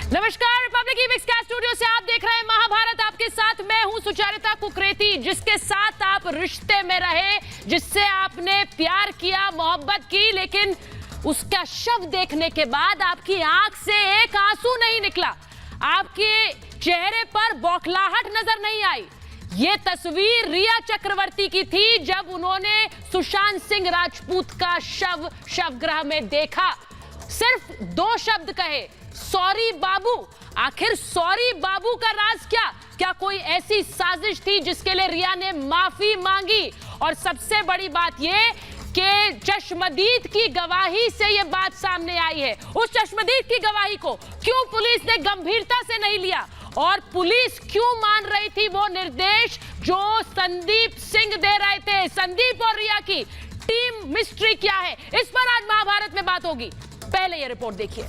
नमस्कार, रिपब्लिक ईवीक्स के स्टूडियो से आप देख रहे हैं महाभारत। आपके साथ मैं हूं सुचारिता कुकरेती। जिसके साथ आप रिश्ते में रहे, जिससे आपने प्यार किया, मोहब्बत की, लेकिन उसका शव देखने के बाद आपकी आंख से एक आंसू नहीं निकला, आपके चेहरे पर बौखलाहट नजर नहीं आई। ये तस्वीर रिया चक्रवर्ती की थी जब उन्होंने सुशांत सिंह राजपूत का शव शवगृह में देखा। सिर्फ 2 शब्द कहे, सॉरी बाबू। आखिर सॉरी बाबू का राज क्या? क्या कोई ऐसी साजिश थी जिसके लिए रिया ने माफी मांगी? और सबसे बड़ी बात यह कि चश्मदीद की गवाही से यह बात सामने आई है। उस चश्मदीद की गवाही को क्यों पुलिस ने गंभीरता से नहीं लिया और पुलिस क्यों मान रही थी वो निर्देश जो संदीप सिंह दे रहे थे? संदीप और रिया की टीम मिस्ट्री क्या है, इस पर आज महाभारत में बात होगी। पहले यह रिपोर्ट देखिए।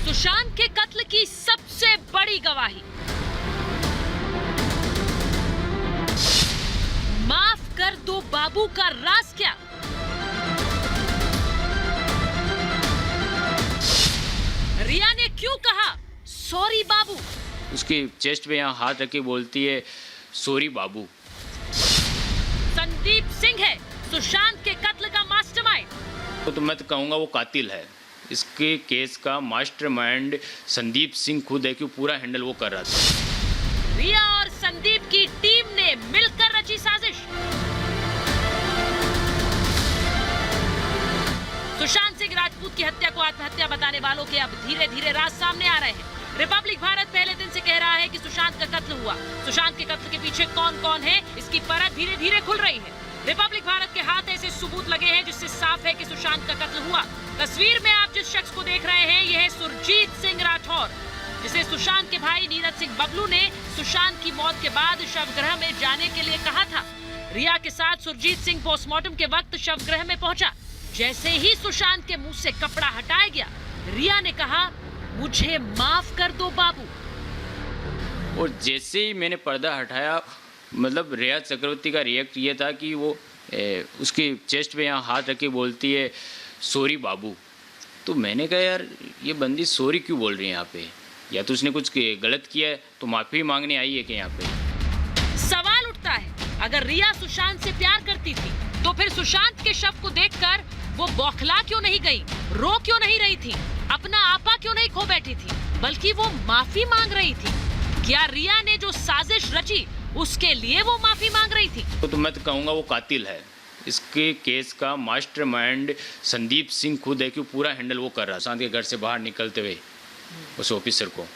सुशांत के कत्ल की सबसे बड़ी गवाही, माफ कर दो बाबू का राज क्या? रिया ने क्यों कहा सॉरी बाबू? उसकी चेस्ट पे यहाँ हाथ रख के बोलती है सॉरी बाबू। संदीप सिंह है सुशांत के कत्ल का मास्टरमाइंड। तो मैं तो कहूँगा वो कातिल है। इसके केस का मास्टरमाइंड संदीप सिंह खुद है कि पूरा हैंडल वो कर रहा था। रिया और संदीप की टीम ने मिलकर रची साजिश। सुशांत सिंह राजपूत की हत्या को आत्महत्या बताने वालों के अब धीरे धीरे राज सामने आ रहे हैं। रिपब्लिक भारत पहले दिन से कह रहा है कि सुशांत का कत्ल हुआ। सुशांत के कत्ल के पीछे कौन कौन है, इसकी परत धीरे धीरे खुल रही है। रिपब्लिक भारत के हाथ ऐसे सबूत लगे हैं जिससे साफ है कि सुशांत का कत्ल हुआ। तस्वीर में आप जिस शख्स को देख रहे हैं यह है सुरजीत सिंह राठौर, जिसे सुशांत के भाई नीरज सिंह बबलू ने सुशांत की मौत के बाद शवगृह में जाने के लिए कहा था। रिया के साथ सुरजीत सिंह पोस्टमार्टम के वक्त शवगृह में पहुंचा। जैसे ही सुशांत के मुंह से कपड़ा हटाया गया, रिया ने कहा मुझे माफ कर दो बाबू। और जैसे ही मैंने पर्दा हटाया, मतलब रिया चक्रवर्ती का रिएक्ट ये था कि वो उसकी चेस्ट पे यहाँ हाथ रख के बोलती है सॉरी बाबू। तो मैंने कहा यार ये बंदी सॉरी क्यों बोल रही है यहाँ पे? या तो उसने कुछ गलत किया है तो माफ़ी मांगने आई है कि यहाँ पे? सवाल उठता है, अगर रिया सुशांत से प्यार करती थी तो फिर सुशांत के शव को देखकर वो बौखला क्यों नहीं गई, रो क्यों नहीं रही थी, अपना आपा क्यों नहीं खो बैठी थी, बल्कि वो माफी मांग रही थी? क्या रिया ने जो साजिश रची उसके लिए वो माफी मांग रही थी? तो मैं तो कहूँगा वो कातिल है। इसके केस का मास्टरमाइंड संदीप सिंह खुद है कि पूरा हैंडल वो कर रहा है। सुशांत के घर से बाहर निकलते हुए उस ऑफिसर को,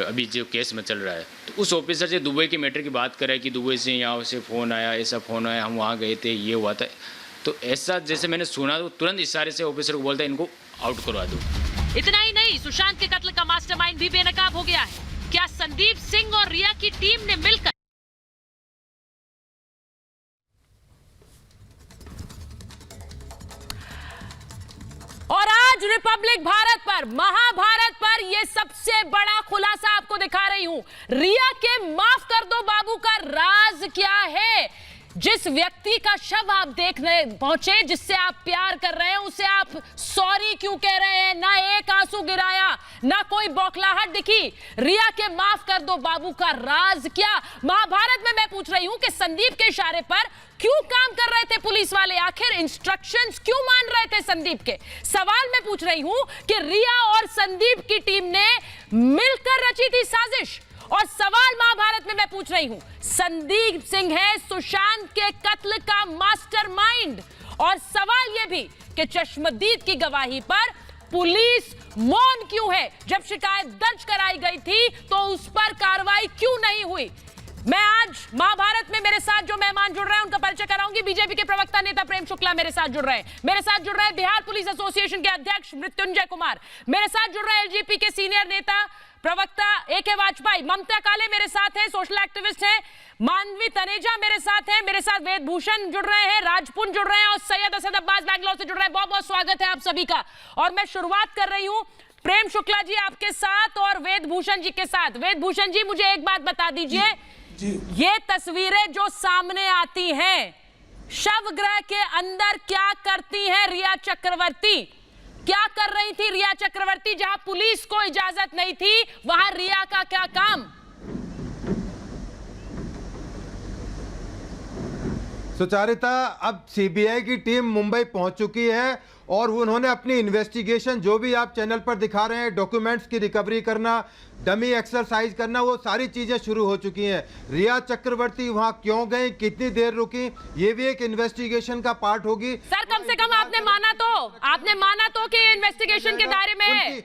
अभी जो केस में चल रहा है, तो उस ऑफिसर से दुबई के मैटर की बात कर रहा है कि दुबई से यहाँ से फ़ोन आया, ऐसा फ़ोन आया, हम वहाँ गए थे, ये हुआ था। तो ऐसा जैसे मैंने सुना तो तुरंत इशारे से ऑफिसर को बोलता है इनको आउट करवा दो। इतना ही नहीं, सुशांत के कत्ल का मास्टरमाइंड भी बेनकाब हो गया है। क्या संदीप सिंह और रिया की टीम ने मिलकर और आज रिपब्लिक भारत पर, महाभारत पर यह सबसे बड़ा खुलासा आपको दिखा रही हूं। रिया के माफ कर दो बाबू का राज क्या है? जिस व्यक्ति का शव आप देखने पहुंचे, जिससे आप प्यार कर रहे हैं, उसे आप सॉरी क्यों कह रहे हैं? ना एक आंसू गिराया, ना कोई बौखलाहट दिखी। रिया के माफ कर दो बाबू का राज क्या? महाभारत में मैं पूछ रही हूं कि संदीप के इशारे पर क्यों काम कर रहे थे पुलिस वाले? आखिर इंस्ट्रक्शंस क्यों मान रहे थे संदीप के? सवाल मैं पूछ रही हूं कि रिया और संदीप की टीम ने मिलकर रची थी साजिश। और सवाल महाभारत में मैं पूछ रही हूं, संदीप सिंह है सुशांत के कत्ल का मास्टरमाइंड। और सवाल यह भी कि चश्मदीद की गवाही पर पुलिस मौन क्यों है? जब शिकायत दर्ज कराई गई थी तो उस पर कार्रवाई क्यों नहीं हुई? मैं आज महाभारत में मेरे साथ जो मेहमान जुड़ रहे हैं उनका परिचय कराऊंगी। बीजेपी के प्रवक्ता नेता प्रेम शुक्ला मेरे साथ जुड़ रहे हैं। मेरे साथ जुड़ रहे हैं बिहार पुलिस एसोसिएशन के अध्यक्ष मृत्युंजय कुमार। मेरे साथ जुड़ रहे हैं एलजेपी के सीनियर नेता प्रवक्ता एके वाजपेयी। ममता काले मेरे साथ हैं, सोशल एक्टिविस्ट हैं। मानवी तनेजा मेरे साथ हैं। मेरे साथ वेद भूषण जुड़ रहे हैं, राजपुन जुड़ रहे हैं और सैयद असद अब्बास बैंगलोर से जुड़ रहे हैं। बहुत बहुत स्वागत है आप सभी का। और मैं शुरुआत कर रही हूं प्रेम शुक्ला जी आपके साथ और वेद भूषण जी के साथ। वेद भूषण जी, मुझे एक बात बता दीजिए, ये तस्वीरें जो सामने आती हैं, शवगृह के अंदर क्या करती हैं रिया चक्रवर्ती? क्या कर रही थी रिया चक्रवर्ती? जहां पुलिस को इजाजत नहीं थी, वहां रिया का क्या काम? सुचारिता, अब सीबीआई की टीम मुंबई पहुंच चुकी है और उन्होंने अपनी इन्वेस्टिगेशन, जो भी आप चैनल पर दिखा रहे हैं, डॉक्यूमेंट्स की रिकवरी करना, डमी एक्सरसाइज करना, वो सारी चीजें शुरू हो चुकी हैं। रिया चक्रवर्ती वहां क्यों गई, कितनी देर रुकी, ये भी एक इन्वेस्टिगेशन का पार्ट होगी। सर कम से कम आपने माना तो कि इन्वेस्टिगेशन के दायरे में है।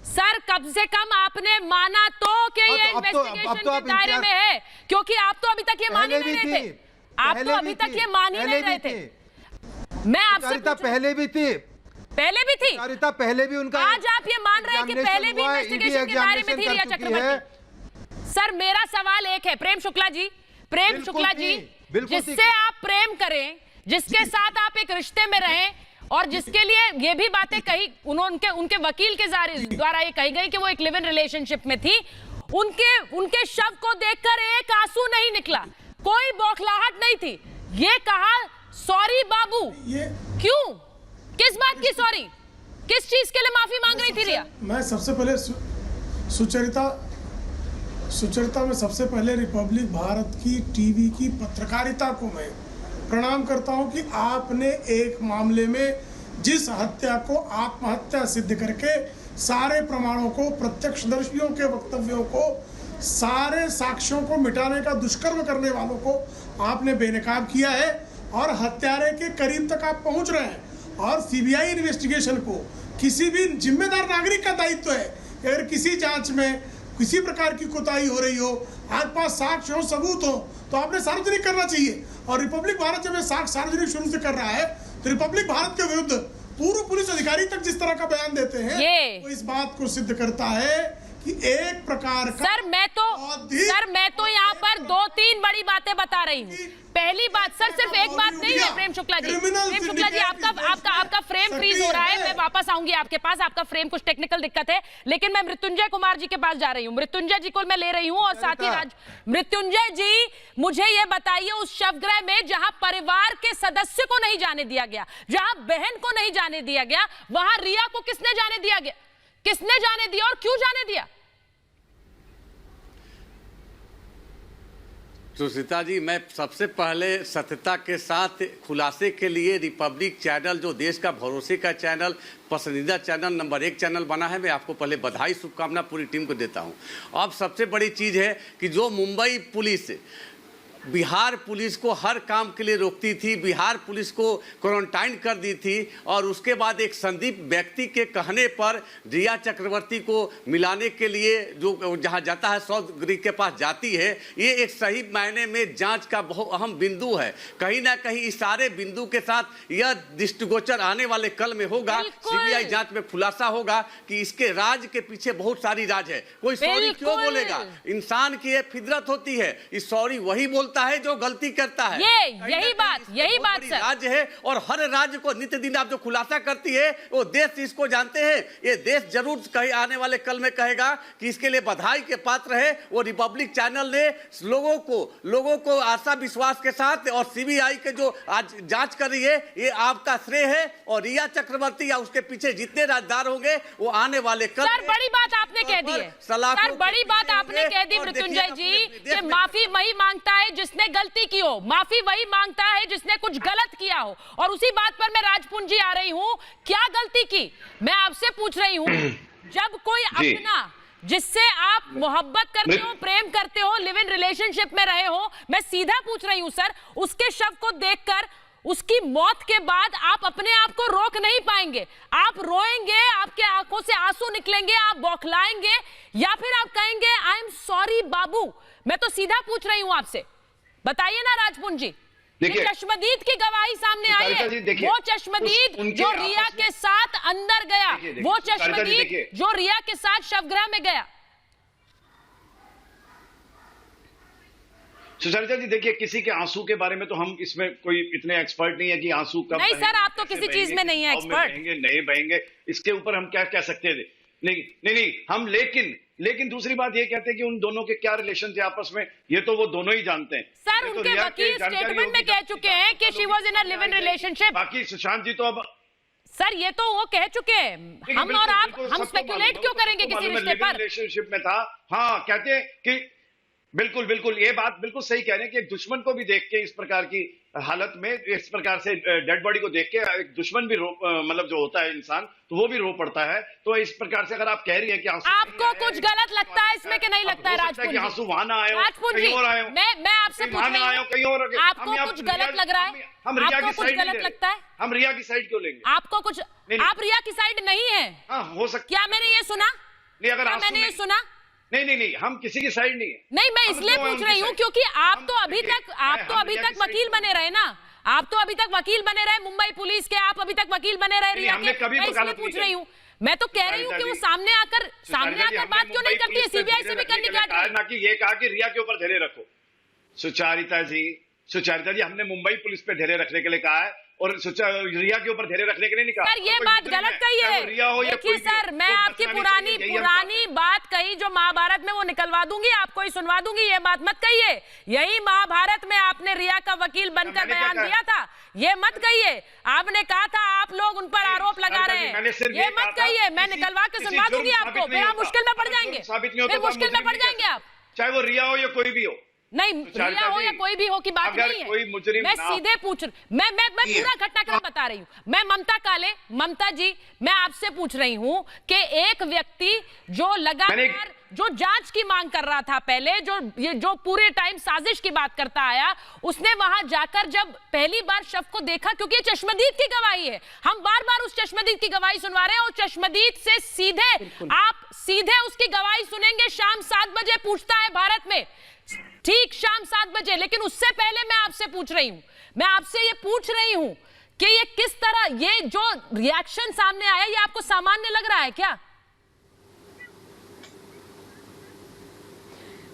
सर कम से कम आपने माना तो कि ये इन्वेस्टिगेशन के दायरे में है, क्योंकि आप तो अभी तक ये मान ही नहीं रहे थे। आप तो अभी तक ये मान ही नहीं रहे थे। मैं आपसे पहले भी थी पहले भी उनका। आज आप ये मान रहे हैं कि पहले भी इन्वेस्टिगेशन के दायरे में थी रिया चक्रवर्ती। सर मेरा सवाल एक है, प्रेम शुक्ला जी, जिससे आप प्रेम करें, जिसके साथ आप एक रिश्ते में रहें, और जिसके लिए ये भी बातें कही उनके वकील के द्वारा ये कही गई कि वो एक लिव इन रिलेशनशिप में थी, उनके शव को देखकर एक आंसू नहीं निकला, कोई बौखलाहट नहीं थी, ये कहा सॉरी बाबू। क्यों? किस बात की सॉरी? किस चीज के लिए माफी मांग रही थी रिया? मैं सबसे पहले सुचरिता में सबसे पहले रिपब्लिक भारत की टीवी की पत्रकारिता को मैं प्रणाम करता हूं कि आपने एक मामले में जिस हत्या को आत्महत्या सिद्ध करके सारे प्रमाणों को, प्रत्यक्षदर्शियों के वक्तव्यों को, सारे साक्ष्यों को मिटाने का दुष्कर्म करने वालों को आपने बेनकाब किया है और हत्यारे के करीब तक आप पहुंच रहे हैं। और सीबीआई इन्वेस्टिगेशन को किसी भी जिम्मेदार नागरिक का दायित्व है कि अगर किसी जांच में किसी प्रकार की कोताही हो रही हो, आपके पास साक्ष्य हो, सबूत हो, तो आपने सार्वजनिक करना चाहिए। और रिपब्लिक भारत जब साक्ष्य सार्वजनिक शुरू से कर रहा है, तो रिपब्लिक भारत के विरुद्ध पूर्व पुलिस अधिकारी तक जिस तरह का बयान देते हैं, वो इस बात को सिद्ध करता है कि एक प्रकार का। सर मैं तो यहाँ पर 2-3 बड़ी बातें बता रही हूँ। पहली बात सर, सिर्फ एक बात नहीं है प्रेम शुक्ला जी, आपका फ्रेम फ्रीज हो रहा है। मैं वापस आऊंगी आपके पास, आपका फ्रेम कुछ टेक्निकल दिक्कत है, लेकिन मैं मृत्युंजय कुमार जी के पास जा रही हूँ। मृत्युंजय जी को मैं ले रही हूँ और साथ ही मृत्युंजय जी, मुझे ये बताइए, उस शवगृह में जहां परिवार के सदस्य को नहीं जाने दिया गया, जहां बहन को नहीं जाने दिया गया, वहां रिया को किसने जाने दिया गया? किसने जाने दिया और क्यों जाने दिया? सुचिता जी, मैं सबसे पहले सत्यता के साथ खुलासे के लिए रिपब्लिक चैनल, जो देश का भरोसे का चैनल, पसंदीदा चैनल, नंबर 1 चैनल बना है, मैं आपको पहले बधाई, शुभकामना पूरी टीम को देता हूं। अब सबसे बड़ी चीज़ है कि जो मुंबई पुलिस बिहार पुलिस को हर काम के लिए रोकती थी, बिहार पुलिस को क्वारंटाइन कर दी थी, और उसके बाद एक संदिग्ध व्यक्ति के कहने पर रिया चक्रवर्ती को मिलाने के लिए जो जहां जाता है, शवगृह के पास जाती है, ये एक सही मायने में जांच का बहुत अहम बिंदु है। कहीं ना कहीं इस सारे बिंदु के साथ यह दृष्टिगोचर आने वाले कल में होगा, सीबीआई जांच में खुलासा होगा कि इसके राज के पीछे बहुत सारी राज है। कोई सॉरी क्यों बोलेगा? इंसान की एक फितरत होती है, इस सॉरी वही बोलता है जो गलती करता है। यही बात सर, राज्य है, और हर राज्य को नित्य दिन आप जो खुलासा करती है, वो देश इसको जानते हैं। ये देश जरूर कहीं आने वाले कल में कहेगा कि इसके लिए बधाई के पात्र है। वो रिपब्लिक चैनल ने लोगों को आशा विश्वास के साथ, और सीबीआई के जो आज जांच कर रही है, ये आपका श्रेय है। और रिया चक्रवर्ती या उसके पीछे जितने राजदार होंगे, वो आने वाले कल। सर बड़ी बात आपने कह दी है, सर बड़ी बात आपने कह दी मृत्युंजय जी, कि माफी वही मांगता है जिसने गलती की हो, माफी वही मांगता है जिसने कुछ गलत किया हो। और उसी बात पर मैं राजपुंज जी आ रही हूं, क्या गलती की? मैं आपसे पूछ रही हूं, जब कोई अपना, जिससे आप मोहब्बत करते हो, प्रेम करते हो, लिव इन रिलेशनशिप में रहे हो, मैं सीधा पूछ रही हूं सर, उसके शव को देखकर, उसकी मौत के बाद आप अपने आप को रोक नहीं पाएंगे, आप रोएंगे, आपके आंखों से आंसू निकलेंगे, आप बौखलाएंगे, या फिर आप कहेंगे आई एम सॉरी बाबू? मैं तो सीधा पूछ रही हूं आपसे, बताइए ना राजपुंज जी। चश्मदीद की गवाही सामने आई है, वो चश्मदीद जो रिया के साथ अंदर गया, वो चश्मदीद जो रिया के साथ शवगृह में गया। सुचरिता जी देखिए, किसी के आंसू के बारे में तो हम इसमें कोई इतने एक्सपर्ट नहीं है कि आंसू कब नहीं सर, आप तो किसी चीज में नहीं है एक्सपर्ट, नहीं बहेंगे, इसके ऊपर हम क्या कह सकते थे? नहीं, हम लेकिन लेकिन दूसरी बात ये कहते हैं कि उन दोनों के क्या रिलेशन थे आपस में, ये तो वो दोनों ही जानते हैं। सर ये तो उनके रिया वकील की जानकारी स्टेटमेंट में होगी कह जब चुके हैं कि she was in a live in relationship. बाकी सुशांत जी तो अब सर ये तो वो कह चुके हैं, हम और आप हम स्पेकुलेट क्यों करेंगे किसी रिश्ते पर? रिलेशनशिप में था, हाँ कहते हैं कि बिल्कुल बिल्कुल ये बात बिल्कुल सही कह रहे हैं कि एक दुश्मन को भी देख के इस प्रकार की हालत में, इस प्रकार से डेड बॉडी को देख के एक दुश्मन भी मतलब जो होता है इंसान, तो वो भी रो पड़ता है। तो इस प्रकार से अगर आप कह रही हैं कि आपको कुछ गलत लगता है इसमें कि नहीं लगता है राजपूत जी? आंसू वहां ना आए हो, राजपूत जी, और आए हो, मैं आपसे पूछ रही हूं, कहीं और आपको कुछ गलत लग रहा है? हम रिया आपको की कुछ साइड गलत लगता है? हम रिया की साइड क्यों लेंगे? आपको कुछ, आप रिया की साइड नहीं है? हाँ हो सकता। क्या मैंने ये सुना? नहीं, अगर मैंने ये सुना? नहीं, हम किसी की साइड नहीं है। नहीं, मैं इसलिए पूछ रही हूँ क्योंकि आप तो अभी तक वकील बने रहे ना, आप तो अभी तक वकील बने रहे मुंबई पुलिस के, आप अभी तक वकील बने रहे रिया के। मैं इसलिए पूछ रही हूँ, मैं तो कह रही हूँ कि वो सामने आकर बात क्यों नहीं करती है? सीबीआई से भी करनी क्या चाहिए ना कि ये कहा कि रिया के ऊपर धैर्य रखो। सुचारिता जी हमने मुंबई पुलिस पे धैर्य रखने के लिए कहा है और रिया के ऊपर धैर्य रखने के लिए नहीं कहा। सर ये बात गलत कही है। देखिए सर, मैं आपकी पुरानी बात कही जो महाभारत में, वो निकलवा दूंगी, आपको ही सुनवा दूंगी, ये बात मत कहिए। यही महाभारत में आपने रिया का वकील बनकर बयान दिया था, ये मत कहिए। आपने कहा था आप लोग उन पर आरोप लगा रहे हैं, ये मत कहिए। मैं निकलवा के सुनवा दूंगी आपको, फिर आप मुश्किल में पड़ जाएंगे, फिर मुश्किल में पड़ जाएंगे आप, चाहे वो रिया हो या कोई भी हो। नहीं, रिया हो या कोई भी हो की बात नहीं है। मैं सीधे पूछ मैं पूरा घटनाक्रम बता रही हूँ। मैं ममता जी, मैं आपसे पूछ रही हूँ कि एक व्यक्ति जो लगातार जो जांच की मांग कर रहा था पहले, जो पूरे टाइम साजिश की बात करता आया, उसने वहां जाकर जब पहली बार शव को देखा, क्योंकि ये चश्मदीद की गवाही है, हम बार बार उस चश्मदीद की गवाही सुनवा रहे हैं और चश्मदीद से सीधे उसकी गवाही सुनेंगे। शाम 7 बजे पूछता है भारत में, ठीक शाम 7 बजे। लेकिन उससे पहले मैं आपसे पूछ रही हूं कि ये किस तरह, ये जो रिएक्शन सामने आया, ये आपको सामान्य लग रहा है क्या?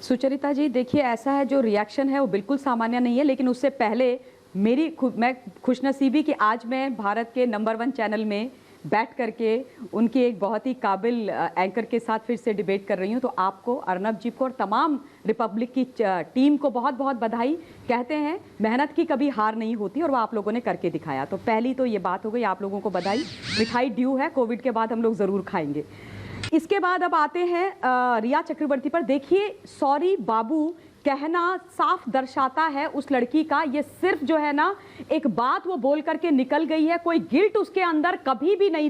सुचरिता जी देखिए, ऐसा है जो रिएक्शन है वो बिल्कुल सामान्य नहीं है, लेकिन उससे पहले मैं खुशनसीबी कि आज मैं भारत के नंबर 1 चैनल में बैठ करके उनकी एक बहुत ही काबिल एंकर के साथ फिर से डिबेट कर रही हूँ। तो आपको, अर्नब जी को और तमाम रिपब्लिक की टीम को बहुत बहुत बधाई। कहते हैं मेहनत की कभी हार नहीं होती और वो आप लोगों ने करके दिखाया। तो पहली तो ये बात हो गई, आप लोगों को बधाई। मिठाई ड्यू है, कोविड के बाद हम लोग ज़रूर खाएंगे। इसके बाद अब आते हैं रिया चक्रवर्ती पर। देखिए, सॉरी बाबू कहना साफ दर्शाता है उस लड़की का, ये सिर्फ जो है ना एक बात वो बोल करके निकल गई है, कोई गिल्ट उसके अंदर कभी भी नहीं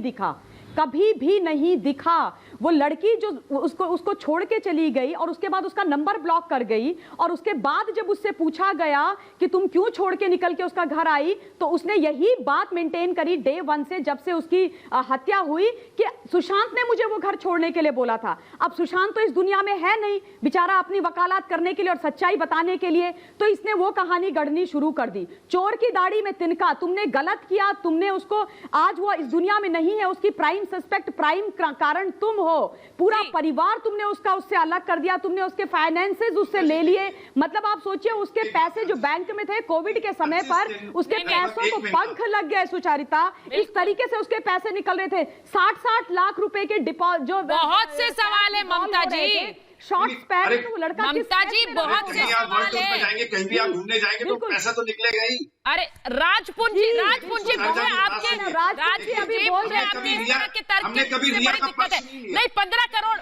दिखा। वो लड़की जो उसको छोड़ के चली गई और उसके बाद उसका नंबर ब्लॉक कर गई, और उसके बाद जब उससे पूछा गया कि तुम क्यों छोड़ के निकल के उसका घर आई, तो उसने यही बात मेंटेन करी डे 1 से, जब से उसकी हत्या हुई, कि सुशांत ने मुझे वो घर छोड़ने के लिए बोला था। अब सुशांत तो इस दुनिया में है नहीं बेचारा, अपनी वकालत करने के लिए और सच्चाई बताने के लिए, तो इसने वो कहानी गढ़नी शुरू कर दी। चोर की दाढ़ी में तिनका, तुमने गलत किया, तुमने उसको, आज वो इस दुनिया में नहीं है, उसकी प्राइम सस्पेक्ट, प्राइम कारण तुम हो, पूरा परिवार तुमने उससे अलग कर दिया, तुमने उसके फाइनेंसेस उससे ले लिए। मतलब आप सोचिए, उसके पैसे जो बैंक में थे कोविड के समय पर, उसके पैसों को पंख लग गए। सुचारिता, इस तरीके से उसके पैसे निकल रहे थे, 60-60 लाख रुपए के डिपॉजिट, जो बहुत से सवाल है ममता जी, शॉर्ट्स पहन तो वो लड़का, ममता जी बहुत से सवाल है। कहीं भी आप घूमने जाएंगे तो पैसा तो निकलेगा ही। अरे राजपूत जी आपके हमने कभी रिया का पक्ष नहीं, 15 करोड़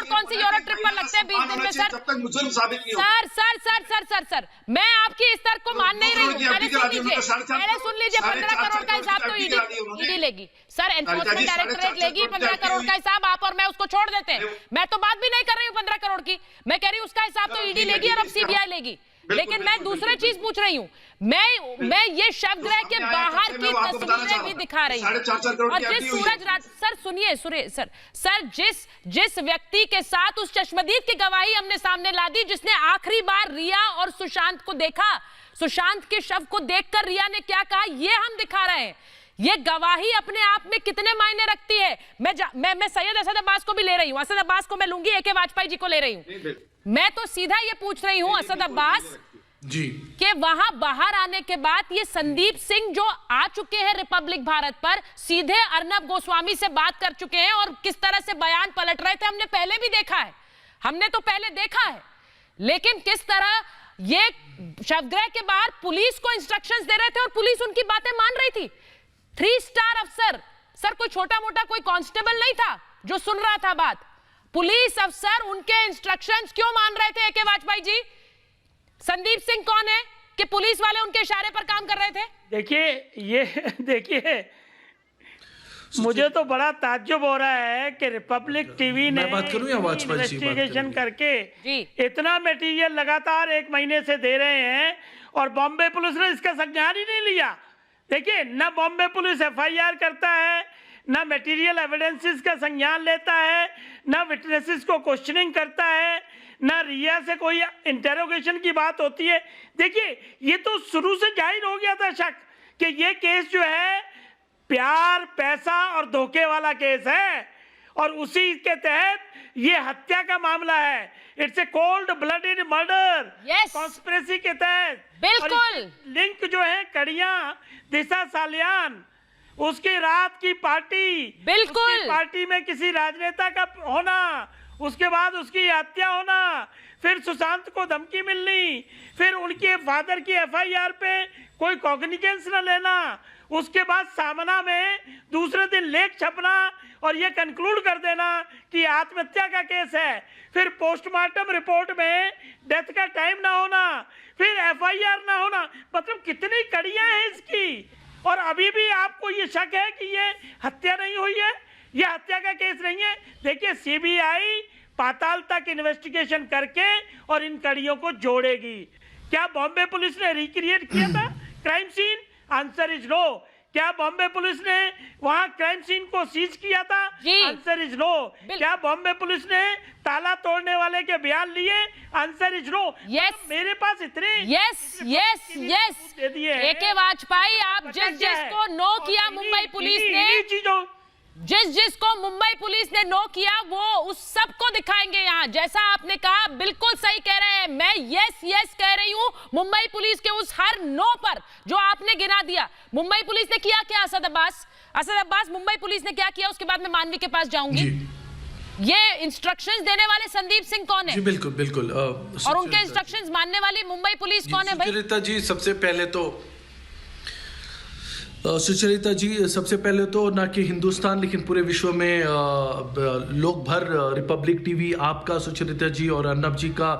कौन सी यूरो ट्रिप पर लगते हैं 20 दिन में सर? तब तक मुझे साबित नहीं होगा। सर मैं आपकी इस तर्क को मान नहीं रही हूँ। पहले सुन लीजिए 15 करोड़ का हिसाब तो ईडी लेगी सर, एनफोर्समेंट डायरेक्टरेट लेगी 15 करोड़ का हिसाब, आप और मैं उसको छोड़ देते हैं। मैं तो बात भी नहीं कर रही हूँ 15 करोड़ की, मैं कह रही हूँ उसका हिसाब तो ईडी लेगी और अब सीबीआई लेगी। लेकिन मैं दूसरी चीज पूछ रही हूँ, मैं ये शवगृह के बाहर की तस्वीरें भी दिखा रही हूँ। और जिस सर सुनिए सर जिस व्यक्ति के साथ उस चश्मदीद की गवाही हमने सामने ला दी, जिसने आखिरी बार रिया और सुशांत को देखा, सुशांत के शव को देखकर रिया ने क्या कहा, ये हम दिखा रहे हैं। ये गवाही अपने आप में कितने मायने रखती है। मैं सैयद असद अब्बास को भी ले रही हूँ, असद अब्बास को मैं लूंगी, AK वाजपेयी जी को ले रही हूँ। मैं तो सीधा ये पूछ रही हूँ असद अब्बास, जी कि वहां बाहर आने के बाद ये संदीप सिंह जो आ चुके हैं रिपब्लिक भारत पर, सीधे अर्नब गोस्वामी से बात कर चुके हैं और किस तरह से बयान पलट रहे थे हमने पहले भी देखा है, हमने तो पहले देखा है। लेकिन किस तरह ये शवगृह के बाहर पुलिस को इंस्ट्रक्शंस दे रहे थे और पुलिस उनकी बातें मान रही थी। 3 स्टार अफसर, सर कोई छोटा मोटा कोई कांस्टेबल नहीं था जो सुन रहा था बात, पुलिस अफसर उनके इंस्ट्रक्शंस क्यों मान रहे थे? AK वाजपेयी जी, संदीप सिंह कौन है कि पुलिस वाले उनके इशारे पर काम कर रहे थे? देखिए मुझे तो बड़ा ताज्जुब हो रहा है कि रिपब्लिक टीवी ने इन्वेस्टिगेशन करके इतना मटेरियल लगातार 1 महीने से दे रहे हैं और बॉम्बे पुलिस ने इसका संज्ञान ही नहीं लिया। देखिए, ना बॉम्बे पुलिस FIR करता है, ना मटेरियल एविडेंसेस का संज्ञान लेता है, ना विटनेसेस को क्वेश्चनिंग करता है, ना रिया से कोई इंटेरोगेशन की बात होती है। देखिए, ये तो शुरू से जाहिर हो गया था शक कि ये केस जो है प्यार, पैसा और धोखे वाला केस है और उसी के तहत ये हत्या का मामला है। It's a cold blooded murder, conspiracy के तहत। बिल्कुल लिंक जो है कड़ियां, दिशा सालियान, उसकी रात की पार्टी, बिल्कुल पार्टी में किसी राजनेता का होना, उसके बाद उसकी हत्या होना, फिर सुशांत को धमकी मिलनी, फिर उनके फादर की FIR पे कोई कॉग्निजेंस न लेना, उसके बाद सामना में दूसरे दिन लेख छपना और ये कंक्लूड कर देना कि आत्महत्या का केस है, फिर पोस्टमार्टम रिपोर्ट में डेथ का टाइम ना होना, फिर FIR ना होना। मतलब कितनी कड़ियां हैं इसकी, और अभी भी आपको ये शक है कि ये हत्या नहीं हुई है, ये हत्या का केस नहीं है। देखिए, CBI पाताल तक इन्वेस्टिगेशन करके और इन कड़ियों को जोड़ेगी। क्या बॉम्बे पुलिस ने रिक्रिएट किया था crime scene? Answer is no. क्या बॉम्बे पुलिस ने वहां क्राइम सीन को सीज किया था? Answer is no. क्या बॉम्बे पुलिस ने ताला तोड़ने वाले के बयान लिए? Answer is no. मेरे पास इतने यस AK वाजपेयी, आप जिसको नो किया मुंबई पुलिस ने, जिसको मुंबई पुलिस ने नो किया वो उस सबको दिखाएंगे यहाँ। जैसा आपने कहा, बिल्कुल सही कह रहे हैं, मैं यस कह रही हूँ। मुंबई पुलिस के उस हर नो पर जो आपने गिना दिया, मुंबई पुलिस ने किया क्या? असद अब्बास, मुंबई पुलिस ने क्या किया? उसके बाद मैं मानवी के पास जाऊंगी। ये इंस्ट्रक्शंस देने वाले संदीप सिंह कौन है? जी बिल्कुल और उनके इंस्ट्रक्शंस मानने वाली मुंबई पुलिस कौन है भाई? सुचरिता जी, सबसे पहले तो सुचरिता जी, सबसे पहले तो ना कि हिंदुस्तान लेकिन पूरे विश्व में लोग भर रिपब्लिक टीवी आपका, सुचरिता जी और अर्नब जी का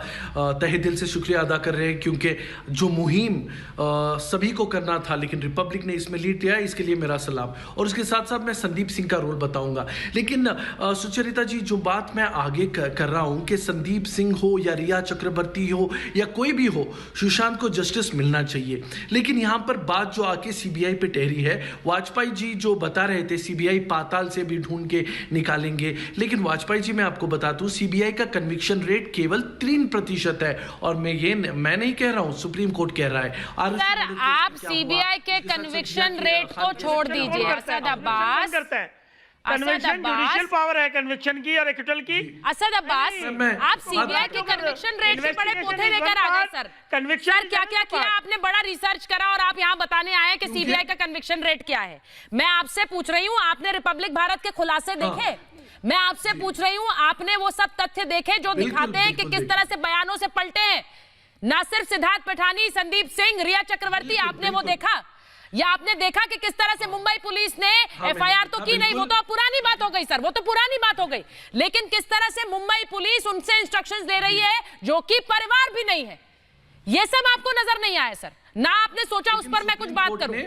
तहे दिल से शुक्रिया अदा कर रहे हैं, क्योंकि जो मुहिम सभी को करना था लेकिन रिपब्लिक ने इसमें लीड लिया, इसके लिए मेरा सलाम। और उसके साथ साथ मैं संदीप सिंह का रोल बताऊंगा। लेकिन सुचरिता जी, जो बात मैं आगे कर रहा हूं कि संदीप सिंह हो या रिया चक्रवर्ती हो या कोई भी हो, सुशांत को जस्टिस मिलना चाहिए। लेकिन यहाँ पर बात जो आके CBI पे ठहरी है, वाजपेयी जी जो बता रहे थे CBI पाताल से भी ढूंढ के निकालेंगे, लेकिन वाजपेयी जी मैं आपको बता दूं CBI का कन्विक्शन रेट केवल 3% है। और मैं नहीं कह रहा हूं, सुप्रीम कोर्ट कह रहा है। सर, आप CBI के कन्विक्शन रेट को छोड़ दीजिए। Asad Abbas, conviction judicial power है कन्विक्शन की और एक्विटल की। असद अब्बास, आप CBI के कन्विक्शन रेट से बड़े पोथे लेकर आ गए सर। कन्विक्शन क्या किया आपने? बड़ा रिसर्च करा और आप यहाँ बताने आए कि CBI का कन्विक्शन रेट क्या है। मैं आपसे पूछ रही हूँ, आपने रिपब्लिक भारत के खुलासे देखे? मैं आपसे पूछ रही हूँ, आपने वो सब तथ्य देखे जो दिखाते हैं कि किस तरह से बयानों से पलटे हैं? ना सिर्फ सिद्धार्थ पठानी, संदीप सिंह, रिया चक्रवर्ती, आपने वो देखा? या आपने देखा कि किस तरह से मुंबई पुलिस ने FIR तो की नहीं, वो तो पुरानी बात हो गई सर, वो तो पुरानी बात हो गई। लेकिन किस तरह से मुंबई पुलिस उनसे इंस्ट्रक्शंस दे रही है जो कि परिवार भी नहीं है, ये सब आपको नजर नहीं आया सर? ना आपने सोचा उस पर मैं कुछ बात करूं?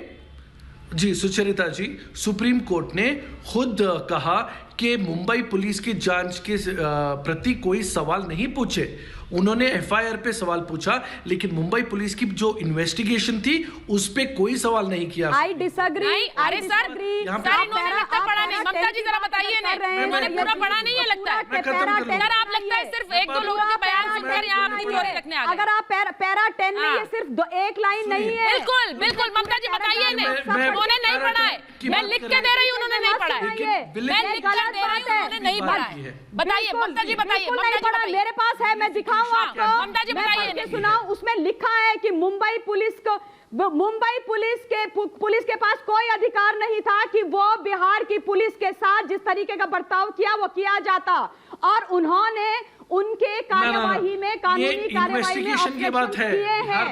जी सुचरिता जी, सुप्रीम कोर्ट ने खुद कहा कि मुंबई पुलिस की जांच के प्रति कोई सवाल नहीं पूछे। उन्होंने FIR पे सवाल पूछा, लेकिन मुंबई पुलिस की जो इन्वेस्टिगेशन थी उस पे कोई सवाल नहीं किया। I disagree। अरे सर, इन्होंने लगता पढ़ा नहीं। ममता जी जरा बताइए ना, इन्होंने पूरा पढ़ा नहीं है लगता है। सर, आप लगता है सिर्फ 1-2 लोगों के बयान सुन बनकर यहाँ अपनी थ्योरी रखने आ गए। अगर आप पैरा 10 में ये सिर्फ एक लाइन नहीं है। बिल्कुल बिल्कुल ममता जी बताइए इन्हें, उन्होंने नहीं पढ़ा है, मैं लिख के दे रही हूँ, उन्होंने नहीं पढ़ा है, मैं लिख कर दे रही हूँ, उन्होंने नहीं पढ़ा है। बताइए ममता जी बताइए, मेरे पास है, मैं दिखाऊं आपको, ममता जी बताइए, सुनाओ। उसमें लिखा है कि मुंबई पुलिस के पास कोई अधिकार नहीं था कि वो बिहार की पुलिस के साथ जिस तरीके का बर्ताव किया वो किया जाता, और उन्होंने उनके कार्यवाही में कानूनी कार्यवाही में ऑब्जेक्शन किए हैं,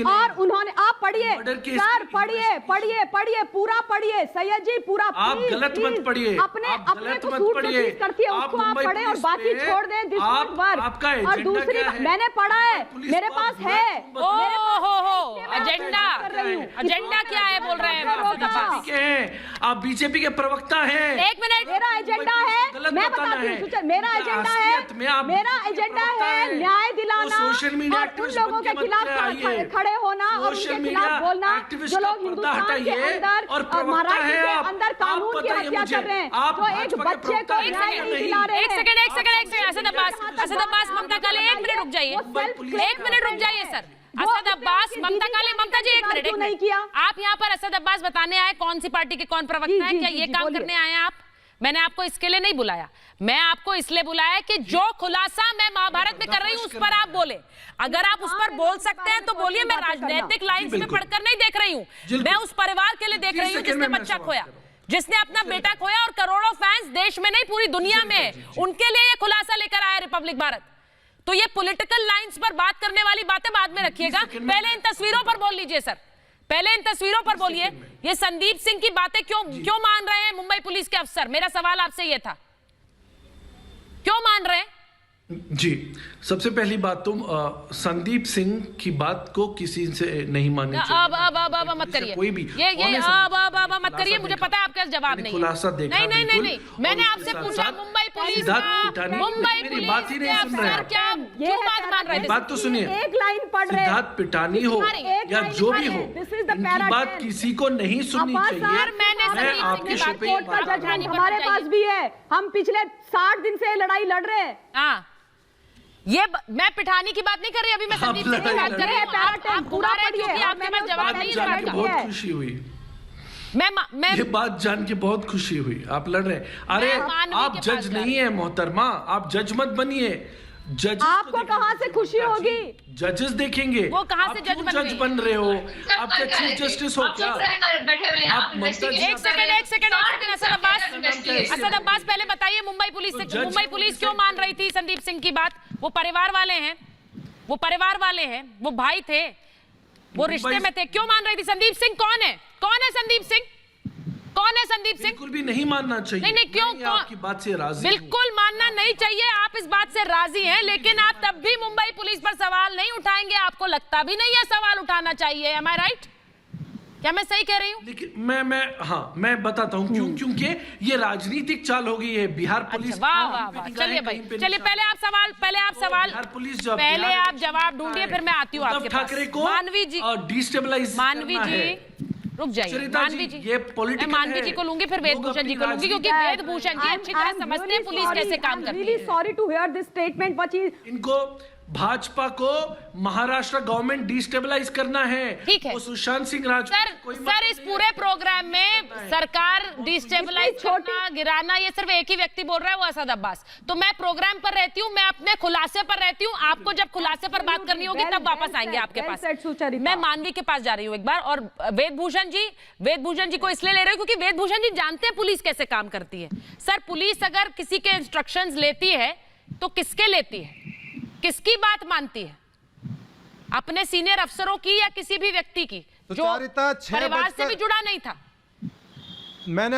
और उन्होंने, आप पढ़िए सर, पढ़िए पूरा पढ़िए सैयद जी, पूरा आप गलत मत पढ़िए, अपने को सूट करती है उसको आप पढ़े और बाकी छोड़ दें दिस नॉट वर्क। और दूसरी मैंने पढ़ा है, मेरे पास है, एजेंडा क्या है बोल रहे हैं आप बीजेपी के प्रवक्ता हैं। एक मिनट, मेरा एजेंडा है, मैं बताती हूँ, मेरा एजेंडा है न्याय दिलाना सोशल मीडिया और उन लोगों के खिलाफ खड़े होना और उनके खिलाफ बोलना जो लोग हिंदुस्तान के अंदर और महाराष्ट्र के अंदर कानून की हत्या कर रहे हैं, जो एक बच्चे को न्याय नहीं दिला रहे हैं। एक सेकंड असद अब्बास ममता काले, एक मिनट रुक जाइए, एक मिनट रुक जाइए सर। असद अब्बास ममता काले, ममता जी एक मिनट, आप यहाँ पर असद अब्बास बताने आए कौन सी पार्टी के कौन प्रवक्ता है, क्या ये काम करने आए हैं आप? मैंने आपको इसके लिए नहीं बुलाया, मैं आपको इसलिए बुलाया कि जो खुलासा मैं महाभारत में कर रही हूं उस पर आप बोले। अगर आप उस पर बोल सकते हैं तो बोलिए, मैं राजनीतिक लाइंस में पढ़कर नहीं देख रही हूं, मैं उस परिवार के लिए देख रही हूं जिसने बच्चा खोया, जिसने अपना बेटा खोया, और करोड़ों फैंस देश में नहीं पूरी दुनिया में, उनके लिए ये खुलासा लेकर आया रिपब्लिक भारत। तो ये पॉलिटिकल लाइंस पर बात करने वाली बातें बाद में रखिएगा, पहले इन तस्वीरों पर बोल लीजिए सर, पहले इन तस्वीरों पर बोलिए। ये संदीप सिंह की बातें क्यों मान रहे हैं मुंबई पुलिस के अफसर? मेरा सवाल आपसे ये था, क्यों मान रहे हैं? जी, सबसे पहली बात तो संदीप सिंह की बात को किसी से नहीं माननी चाहिए। अब मत करिए, कोई भी ये अब मत करिए, मुझे पता है आपका जवाब नहीं खुलासा देखा, नहीं, मैंने आपसे पूछा मुंबई पुलिस का, मुंबई पुलिस बात ही नहीं सुन रहे, क्या क्यों बात मान रहे थे? बात तो सुनिए, एक लाइन पढ़ रहे, सिद्धार्थ पिटानी हो या जो भी हो, इनकी बात किसी को नहीं सुननी चाहिए। मैं आपके शो पे हमारे पास भी है, हम पिछले 60 दिन से लड़ाई लड़ रहे हैं। हाँ, ये मैं पिठानी की बात नहीं कर रही, अभी मैं संदीप सिंह की बात कर रही हूं। आप बुला रहे हैं क्योंकि आपके पास जवाब नहीं है। बहुत खुशी हुई, मैं ये बात जान के बहुत खुशी हुई, आप लड़ रहे हैं। अरे आप जज नहीं है मोहतरमा, आप जज मत बनिए। जज आपको कहां से खुशी होगी? जजेस देखेंगे, वो कहां से जज बन रहे हो? आप क्या चीफ जस्टिस हो क्या? आप एक सेकंड असद अब्बास पहले बताइए, मुंबई पुलिस क्यों मान रही थी संदीप सिंह की बात? वो परिवार वाले हैं, वो भाई थे, वो रिश्ते में थे, क्यों मान रही थी? संदीप सिंह कौन है संदीप सिंह? बिल्कुल भी नहीं मानना चाहिए। नहीं, क्यों? आपकी बात से राजी बिल्कुल मानना नहीं चाहिए, आप इस बात से राजी हैं, लेकिन आप तब भी मुंबई पुलिस पर सवाल नहीं उठाएंगे, आपको लगता भी नहीं है सवाल उठाना चाहिए। एम आई राइट? क्या मैं सही कह रही हूँ? लेकिन मैं बताता हूँ क्यों, क्योंकि ये राजनीतिक चाल हो गई है। बिहार पुलिस, वाह, चलिए पहले आप जवाब ढूंढिए, फिर मैं आती हूँ आपके पास। ठाकरे को मानवी जी डिस्टेबलाइज, मानवी जी रुक जाइए, मानवी जी, मैं मानवी जी को लूंगी, फिर वेदभूषण जी को लूंगी, क्योंकि वेदभूषण जी अच्छी तरह समझते हैं पुलिस कैसे काम करती है। Sorry to hear this statement, which is इनको भाजपा को महाराष्ट्र गवर्नमेंट डिस्टेबलाइज करना है। ठीक है, वो सुशांत सिंह राजपूत सर इस पूरे प्रोग्राम में सरकार डिस्टेबलाइज करना, गिराना, ये सिर्फ एक ही व्यक्ति बोल रहा है, वो असद अब्बास। तो मैं प्रोग्राम पर रहती हूँ, मैं अपने खुलासे पर रहती हूँ, आपको जब खुलासे पर बात करनी होगी तब वापस आएंगे आपके पास। मैं मानवी के पास जा रही हूँ एक बार, और वेदभूषण जी को इसलिए ले रही हूँ क्योंकि वेदभूषण जी जानते हैं पुलिस कैसे काम करती है। सर, पुलिस अगर किसी के इंस्ट्रक्शंस लेती है तो किसके लेती है, किसकी बात मानती है? अपने सीनियर अफसरों की या किसी भी व्यक्ति की जो परिवार से भी जुड़ा नहीं था? मैंने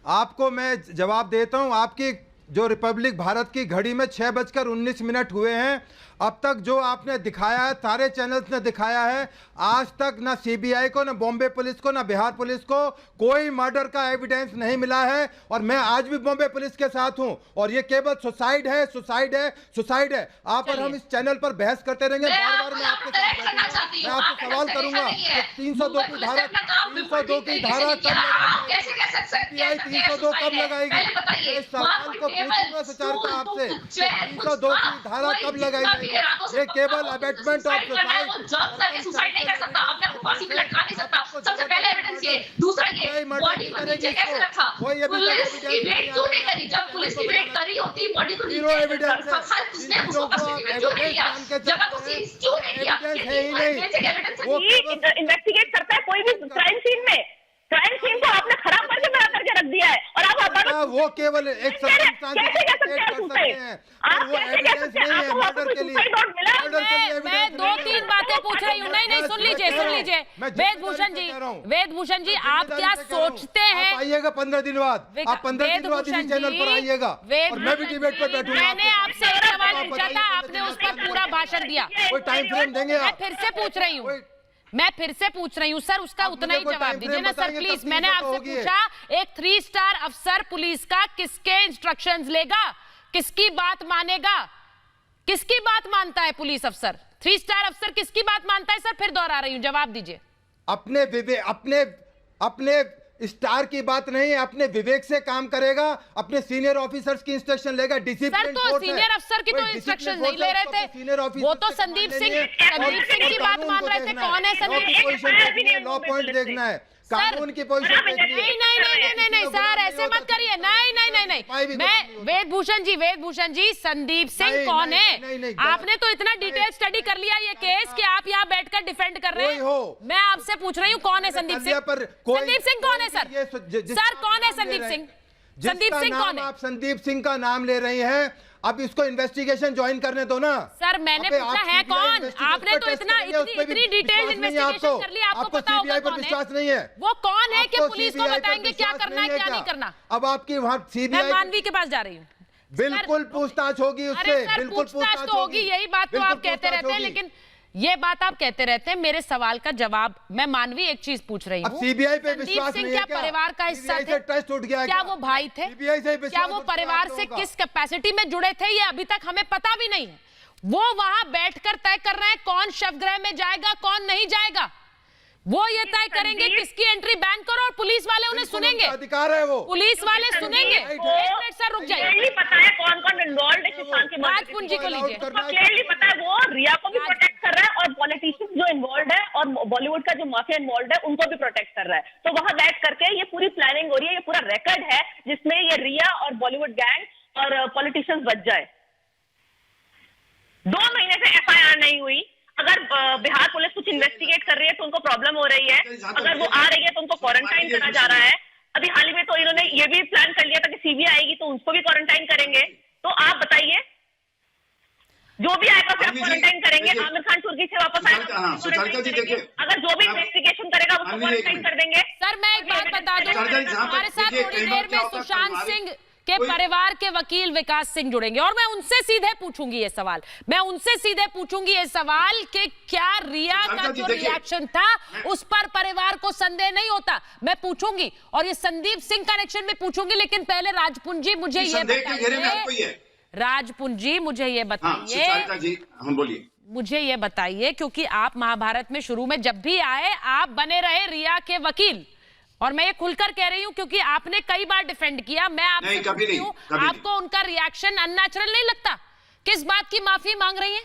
आपको मैं जवाब देता हूं। आपकी जो रिपब्लिक भारत की घड़ी में 6:19 हुए हैं, अब तक जो आपने दिखाया है, सारे चैनल्स ने दिखाया है, आज तक ना सीबीआई को, ना बॉम्बे पुलिस को, ना बिहार पुलिस को कोई मर्डर का एविडेंस नहीं मिला है। और मैं आज भी बॉम्बे पुलिस के साथ हूं, और ये केवल सुसाइड है। आप और हम इस चैनल पर बहस करते रहेंगे, बार-बार मैं आपके साथ बैठूंगा, मैं आपसे सवाल करूंगा कि 302 की धारा कब लगाएगी? सीबीआई 302 कब लगाएगी? इस सवाल को पूछूंगा सुचारुता आपसे 302 की धारा कब लगाई गई? ये केवल अबेटमेंट ऑफ सुसाइड नहीं कर सकता, अपने आप को फांसी पे लटका नहीं सकता। सबसे पहले एविडेंस ये, दूसरा ये बॉडी को नीचे कैसे रखा, पुलिस की रेड क्यों नहीं करी? जब पुलिस की रेड करी होती बॉडी को नीचे उसने उसको सर्टिफिकेट क्यों नहीं दिया, जगह को सीज क्यों नहीं किया? वो इन्वेस्टिगेट करता है कोई भी क्राइम सीन में, क्राइम सीन को आपने खराब करके बना करके रख दिया है और आप वो केवल एक सर्कमस्टेंस कर सकते हैं, और वो एविडेंस नहीं है मर्डर के लिए। मैं 2-3 बातें पूछ रही हूँ। नहीं, सुन लीजिए वेदभूषण जी, आप क्या सोचते हैं? आप आइएगा 15 दिन बाद, आप 15 दिन बाद इसी चैनल पर आइएगा और मैं भी डिबेट पर बैठूंगा। मैंने आपसे एक सवाल पूछा था, आपने उस पर पूरा भाषण दिया। कोई टाइम फ्रेम देंगे? मैं फिर से पूछ रही हूँ सर, उसका उतना ही जवाब दीजिए ना सर प्लीज। मैंने आपसे पूछा एक 3 स्टार अफसर पुलिस का किसके इंस्ट्रक्शंस लेगा, किसकी बात मानेगा, किसकी बात मानता है पुलिस अफसर? 3 स्टार अफसर किसकी बात मानता है सर? फिर दोहरा रही हूँ, जवाब दीजिए। अपने स्टार की बात नहीं है, अपने विवेक से काम करेगा, अपने सीनियर ऑफिसर्स की इंस्ट्रक्शन लेगा। डिसिप्लिन तो सीनियर अफसर की तो इंस्ट्रक्शन नहीं ले रहे थे, वो तो संदीप सिंह की बात मान रहे थे। कौन है संदीप सिंह? लॉ पॉइंट देखना है, कानून की पोजीशन देखनी है। नहीं सर, ऐसे मत करिए। नहीं, मैं वेदभूषण जी, संदीप सिंह कौन है? आपने तो इतना डिटेल स्टडी कर लिया ये केस कि आप यहाँ बैठकर डिफेंड कर रहे हैं। मैं आपसे पूछ रही हूँ कौन है संदीप सिंह? संदीप सिंह कौन है सर? सर कौन है संदीप सिंह? संदीप सिंह कौन है? आप संदीप सिंह का नाम ले रही हैं, अब इसको इन्वेस्टिगेशन ज्वाइन करने दो ना। सर मैंने पूछा है कौन? आपने तो इतनी डिटेल इन्वेस्टिगेशन कर ली, आपको पता होगा कौन है। विश्वास नहीं है? वो कौन है कि पुलिस को बताएंगे क्या करना है क्या नहीं करना? अब आपकी वहां सीबीआई, मैं मानवी के पास जा रही हूँ। बिल्कुल पूछताछ होगी उससे, बिल्कुल पूछताछ तो होगी, यही बात तो आप कहते रहते हैं, लेकिन ये बात आप कहते रहते हैं। मेरे सवाल का जवाब, मैं मानवी एक चीज पूछ रही हूँ, सीबीआई पे विश्वास नहीं है क्या? परिवार का हिस्सा थे? ट्रस्ट टूट गया क्या वो भाई थे? क्या वो परिवार से किस कैपेसिटी में जुड़े थे? ये अभी तक हमें पता भी नहीं है। वो वहां बैठकर तय कर रहे हैं कौन शवगृह में जाएगा, कौन नहीं जाएगा। वो ये तय करेंगे किसकी एंट्री बैन करो, और पुलिस वाले उन्हें सुनेंगे। अधिकार है वो, पुलिस वाले सुनेंगे। एक मिनट सर, रुक जाइए। पता है कौन इन्वॉल्व है सुशांत के? राजपुंज जी को लीजिए। क्लियरली पता है वो रिया को भी प्रोटेक्ट कर रहा है और पॉलिटिशियंस जो इन्वॉल्व है और बॉलीवुड का जो माफिया इन्वॉल्व है उनको भी प्रोटेक्ट कर रहा है। तो वहां बैठ करके ये पूरी प्लानिंग हो रही है, ये पूरा रिकॉर्ड है जिसमें ये रिया और बॉलीवुड गैंग और पॉलिटिशियंस बच जाए। 2 महीने से FIR नहीं हुई। अगर बिहार पुलिस कुछ इन्वेस्टिगेट कर रही है तो उनको प्रॉब्लम हो रही है, अगर वो आ रही है तो उनको क्वारंटाइन करा जा रहा है। अभी हाल ही में तो इन्होंने ये भी प्लान कर लिया था कि सीबीआई आएगी तो उसको भी क्वारंटाइन करेंगे। तो आप बताइए, जो भी आएगा फिर क्वारंटाइन करेंगे। आमिर खान तुर्की से वापस आएगा, अगर जो भी इन्वेस्टिगेशन करेगा उसको क्वारंटाइन कर देंगे। सर मैं एक बात बता दूं, हमारे साथ थोड़ी देर में सुशांत सिंह के परिवार के वकील विकास सिंह जुड़ेंगे और मैं उनसे सीधे पूछूंगी ये सवाल। मैं उनसे सीधे पूछूंगी ये सवाल कि क्या रिया का जो रिएक्शन था उस पर परिवार को संदेह नहीं होता। मैं पूछूंगी और ये संदीप सिंह कनेक्शन में पूछूंगी, लेकिन पहले राजपुंज जी मुझे ये बताइए, राजपुंज जी मुझे ये बताइए, बोलिए, मुझे ये बताइए, क्योंकि आप महाभारत में शुरू में जब भी आए आप बने रहे रिया के वकील, और मैं ये खुलकर कह रही हूं क्योंकि आपने कई बार डिफेंड किया। मैं आपसे पूछती हूं, आपको उनका रिएक्शन अननेचुरल नहीं लगता? किस बात की माफी मांग रही हैं?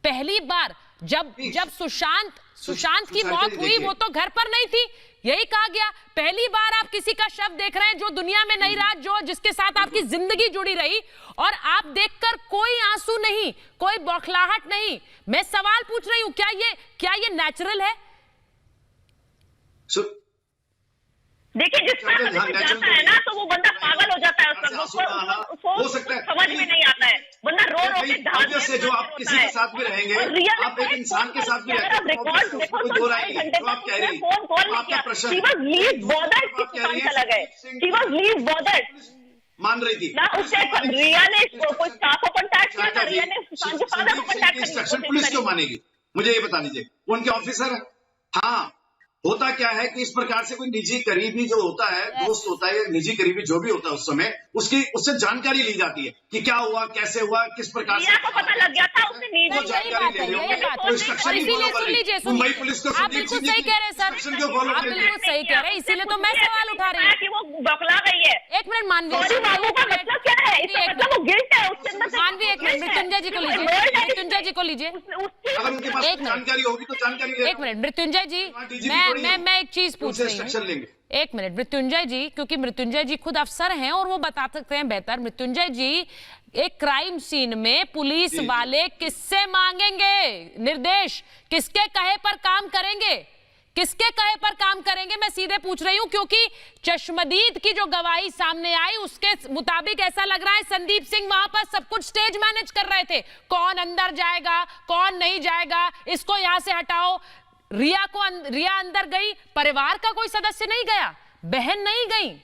पहली बार जब सुशांत की मौत हुई वो तो घर पर नहीं थी, यही कहा गया। पहली बार आप किसी का शव देख रहे हैं जो दुनिया में नहीं रहा, जो जिसके साथ आपकी जिंदगी जुड़ी रही, और आप देखकर कोई आंसू नहीं, कोई बौखलाहट नहीं। मैं सवाल पूछ रही हूं, क्या ये नेचुरल है? देखिए, जिस पर जाता है ना तो वो बंदा पागल हो जाता है, उसको समझ में नहीं आता है, बंदा रो के ढाल से। जो आप किसी के साथ भी रहेंगे, आप एक इंसान के साथ भी रहेंगे, मान रही थी ना, उससे रिया ने कोई स्टाफ को कॉन्टैक्ट किया था, रिया ने सुशांत के फादर को कॉन्टैक्ट किया। इंस्ट्रक्शन पुलिस क्यों मानेगी? मुझे ये बता दीजिए, वो उनके ऑफिसर है। हाँ, होता क्या है कि इस प्रकार से कोई निजी करीबी जो होता है, दोस्त होता है, निजी करीबी जो भी होता है उस समय उससे जानकारी ली जाती है कि क्या हुआ, कैसे हुआ, किस प्रकार से पता लग गया था उसने वो जानकारी ले रहे होंगे। मुंबई पुलिस को आप बिल्कुल सही कह रहे हैं सर, आप बिल्कुल सही कह रहे हैं, इसीलिए तो मैं सवाल उठा रही हूँ कि वो बौखला गई है। एक मिनट मानवी, मतलब क्या है? इसका मतलब वो गिल्ट है उसके अंदर। मानवी एक मिनट, मृत्युंजय जी को लीजिए, मृत्युंजय जी को लीजिए, अगर उनके पास जानकारी होगी तो जानकारी एक मिनट मृत्युंजय जी, मैं एक चीज पूछ रही हूँ, एक मिनट मृत्युंजय जी, क्योंकि मृत्युंजय जी खुद अफसर हैं और वो बता सकते हैं बेहतर। मृत्युंजय जी, एक क्राइम सीन में पुलिस वाले किससे मांगेंगे निर्देश, किसके कहे पर काम करेंगे, किसके कहे पर काम करेंगे? मैं सीधे पूछ रही हूं, क्योंकि चश्मदीद की जो गवाही सामने आई उसके मुताबिक ऐसा लग रहा है संदीप सिंह वहां पर सब कुछ स्टेज मैनेज कर रहे थे, कौन अंदर जाएगा कौन नहीं जाएगा, इसको यहां से हटाओ। रिया अंदर गई, परिवार का कोई सदस्य नहीं गया, बहन नहीं गई।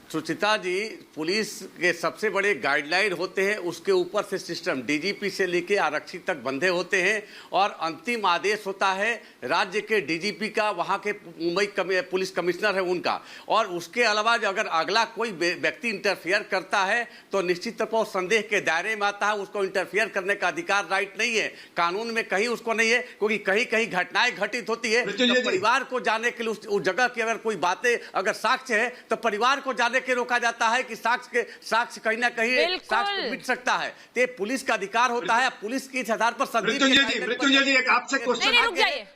सुचिता जी, पुलिस के सबसे बड़े गाइडलाइन होते हैं, उसके ऊपर से सिस्टम डीजीपी से लेके आरक्षी तक बंधे होते हैं और अंतिम आदेश होता है राज्य के डीजीपी का, वहां के मुंबई पुलिस कमिश्नर है उनका। और उसके अलावा अगर अगला कोई व्यक्ति इंटरफियर करता है तो निश्चित तौर पर संदेह के दायरे में आता है, उसको इंटरफियर करने का अधिकार राइट नहीं है, कानून में कहीं उसको नहीं है, क्योंकि कहीं कहीं घटनाएं घटित होती है तो परिवार को जाने के लिए उस जगह की अगर कोई बातें अगर साक्ष्य है तो परिवार को जाने के रोका जाता है कि साक्ष्य कहीं ना कहीं साक्ष्य मिट सकता है। तो पुलिस का अधिकार होता है, पुलिस के आधार पर मृत्युंजय जी एक आपसे क्वेश्चन,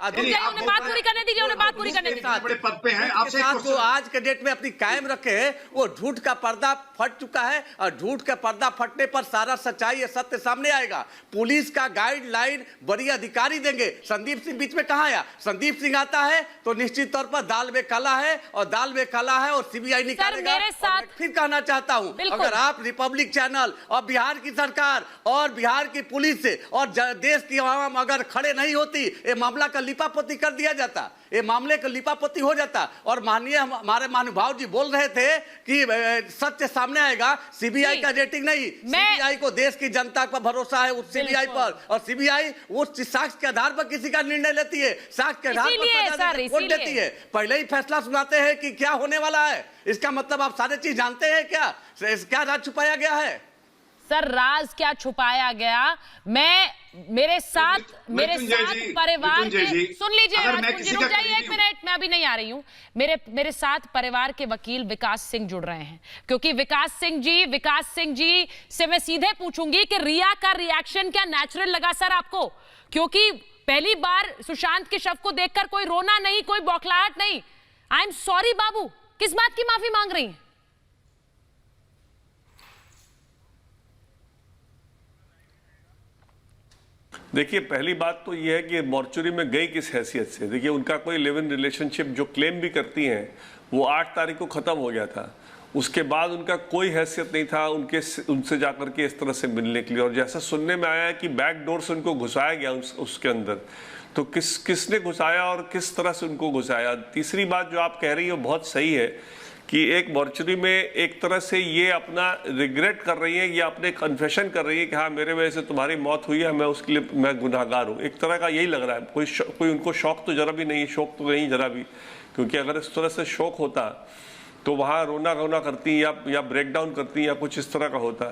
बात पूरी करने दीजिए, उन्हें बात पूरी करने दीजिए। बड़े पद पे हैं, आपसे जो आज के डेट में अपनी कायम रखे हैं वो झूठ का पर्दा फट चुका है और झूठ का पर्दा फटने पर सारा सच्चाई या सत्य सामने आएगा। पुलिस का गाइडलाइन बड़ी अधिकारी देंगे। संदीप सिंह बीच में कहां आया? संदीप सिंह आता है तो निश्चित तौर पर दाल में काला है और दाल में काला है और सीबीआई निकालेगा। फिर कहना चाहता हूं, अगर आप रिपब्लिक चैनल और बिहार की सरकार और बिहार की पुलिस से और देश की आवाम अगर खड़े नहीं होती, ये मामला का लिपापोती कर दिया जाता, ये मामले का लिपापोती हो जाता। और माननीय हमारे महानुभाव जी बोल रहे थे कि सत्य सामने आएगा, सीबीआई का रेटिंग नहीं, सीबीआई को देश की जनता पर भरोसा है उस सीबीआई पर, और सीबीआई उस साक्ष्य के आधार पर किसी का निर्णय लेती है, साक्ष्य के आधार पर रिपोर्ट देती है, पहले ही फैसला सुनाते हैं कि क्या होने वाला है। इसका मतलब आप सारे चीज जानते हैं क्या राज छुपाया गया है? सर राज क्या छुपाया गया? मेरे साथ परिवार के, सुन लीजिए, रुक जाइए एक मिनट, मैं अभी नहीं आ रही हूं। मेरे साथ परिवार के वकील विकास सिंह जुड़ रहे हैं, क्योंकि विकास सिंह जी से मैं सीधे पूछूंगी कि रिया का रिएक्शन क्या नेचुरल लगा सर आपको? क्योंकि पहली बार सुशांत के शव को देखकर कोई रोना नहीं, कोई बौखलाहट नहीं। आई एम सॉरी बाबू, किस बात की माफी मांग रही हैं? देखिए, पहली बात तो यह है कि मॉर्चुरी में गई किस हैसियत से। देखिए, उनका कोई लिव इन रिलेशनशिप जो क्लेम भी करती हैं वो 8 तारीख को ख़त्म हो गया था। उसके बाद उनका कोई हैसियत नहीं था उनसे जाकर के इस तरह से मिलने के लिए। और जैसा सुनने में आया है कि बैक डोर से उनको घुसाया गया उसके अंदर, तो किसने घुसाया और किस तरह से उनको घुसाया। तीसरी बात जो आप कह रही हो बहुत सही है कि एक मॉर्चरी में एक तरह से ये अपना रिग्रेट कर रही है या अपने कन्फेशन कर रही है कि हाँ, मेरे वजह से तुम्हारी मौत हुई है, मैं उसके लिए मैं गुनाहगार हूँ। एक तरह का यही लग रहा है। कोई उनको शौक तो जरा भी नहीं, शौक तो नहीं जरा भी, क्योंकि अगर इस तरह से शौक होता तो वहाँ रोना गौना करती या ब्रेक डाउन करती या कुछ इस तरह का होता।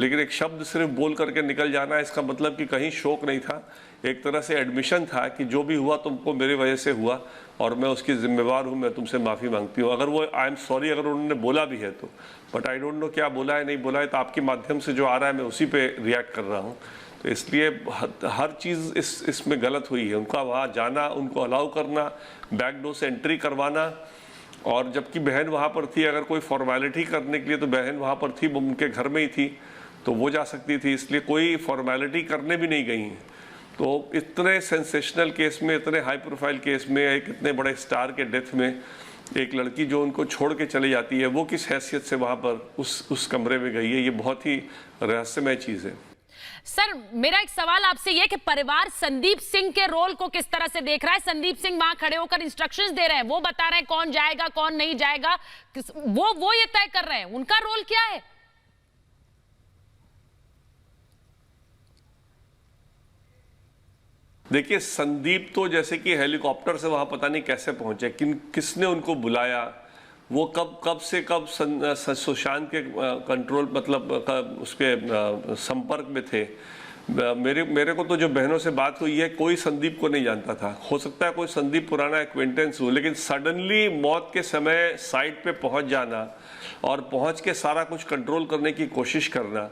लेकिन एक शब्द सिर्फ बोल करके निकल जाना, इसका मतलब कि कहीं शौक नहीं था, एक तरह से एडमिशन था कि जो भी हुआ तुमको मेरी वजह से हुआ और मैं उसकी जिम्मेवार हूँ, मैं तुमसे माफ़ी मांगती हूँ। अगर वो आई एम सॉरी अगर उन्होंने बोला भी है तो, बट आई डोंट नो क्या बोला है नहीं बोला है, तो आपके माध्यम से जो आ रहा है मैं उसी पे रिएक्ट कर रहा हूँ। तो इसलिए हर चीज़ इसमें गलत हुई है। उनका वहाँ जाना, उनको अलाउ करना, बैक डोर से एंट्री करवाना, और जबकि बहन वहाँ पर थी, अगर कोई फॉर्मेलिटी करने के लिए तो बहन वहाँ पर थी, वो उनके घर में ही थी तो वो जा सकती थी, इसलिए कोई फॉर्मेलिटी करने भी नहीं गई। तो इतने सेंसेशनल केस में, इतने हाई प्रोफाइल केस में, एक इतने बड़े स्टार के डेथ में एक लड़की जो उनको छोड़ के चली जाती है, वो किस हैसियत से वहाँ पर उस कमरे में गई है, ये बहुत ही रहस्यमय चीज़ है। सर मेरा एक सवाल आपसे ये कि परिवार संदीप सिंह के रोल को किस तरह से देख रहा है? संदीप सिंह वहां खड़े होकर इंस्ट्रक्शंस दे रहे हैं, वो बता रहे हैं कौन जाएगा कौन नहीं जाएगा, वो ये तय कर रहे हैं, उनका रोल क्या है? देखिए संदीप तो जैसे कि हेलीकॉप्टर से वहां पता नहीं कैसे पहुंचे, किसने उनको बुलाया, वो कब से कब सुशांत के कंट्रोल मतलब उसके संपर्क में थे। मेरे को तो जो बहनों से बात हुई है कोई संदीप को नहीं जानता था। हो सकता है कोई संदीप पुराना एक्वेंटेंस हो, लेकिन सडनली मौत के समय साइट पे पहुंच जाना और पहुंच के सारा कुछ कंट्रोल करने की कोशिश करना,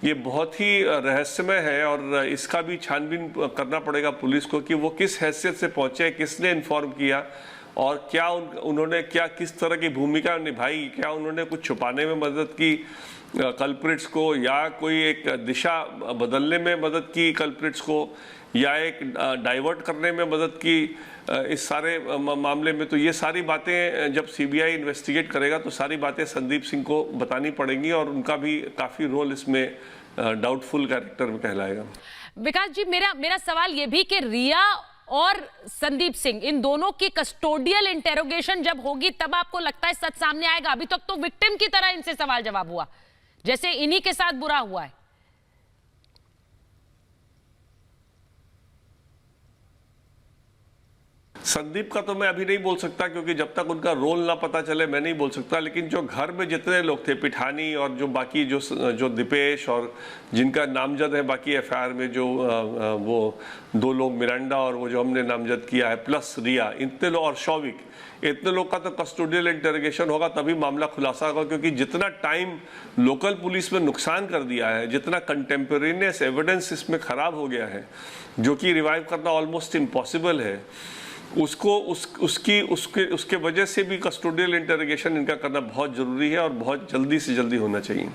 ये बहुत ही रहस्यमय है। और इसका भी छानबीन करना पड़ेगा पुलिस को कि वो किस हैसियत से पहुंचे, किसने इन्फॉर्म किया और क्या उन्होंने क्या किस तरह की भूमिका निभाई, क्या उन्होंने कुछ छुपाने में मदद की कल्प्रिट्स को, या कोई एक दिशा बदलने में मदद की कल्प्रिट्स को, या एक डाइवर्ट करने में मदद की इस सारे मामले में। तो ये सारी बातें जब सीबीआई इन्वेस्टिगेट करेगा तो सारी बातें संदीप सिंह को बतानी पड़ेंगी और उनका भी काफ़ी रोल इसमें डाउटफुल कैरेक्टर में कहलाएगा। विकास जी, मेरा सवाल ये भी कि रिया और संदीप सिंह इन दोनों की कस्टोडियल इंटेरोगेशन जब होगी तब आपको लगता है सच सामने आएगा? अभी तक तो विक्टिम की तरह इनसे सवाल जवाब हुआ, जैसे इन्हीं के साथ बुरा हुआ है। संदीप का तो मैं अभी नहीं बोल सकता, क्योंकि जब तक उनका रोल ना पता चले मैं नहीं बोल सकता। लेकिन जो घर में जितने लोग थे, पिठानी और जो बाकी जो दीपेश और जिनका नामजद है बाकी एफआईआर में, जो वो 2 लोग मिरांडा और वो जो हमने नामजद किया है प्लस रिया, इतने लोग और शौविक, इतने लोग का तो कस्टोडियल इंटरोगेशन होगा तभी मामला खुलासा होगा। क्योंकि जितना टाइम लोकल पुलिस में नुकसान कर दिया है, जितना कंटेम्परेनियस एविडेंस इसमें खराब हो गया है, जो कि रिवाइव करना ऑलमोस्ट इम्पॉसिबल है, उसको उसके वजह से भी कस्टोडियल इंटरोगेशन इनका करना बहुत जरूरी है और बहुत जल्दी से जल्दी होना चाहिए।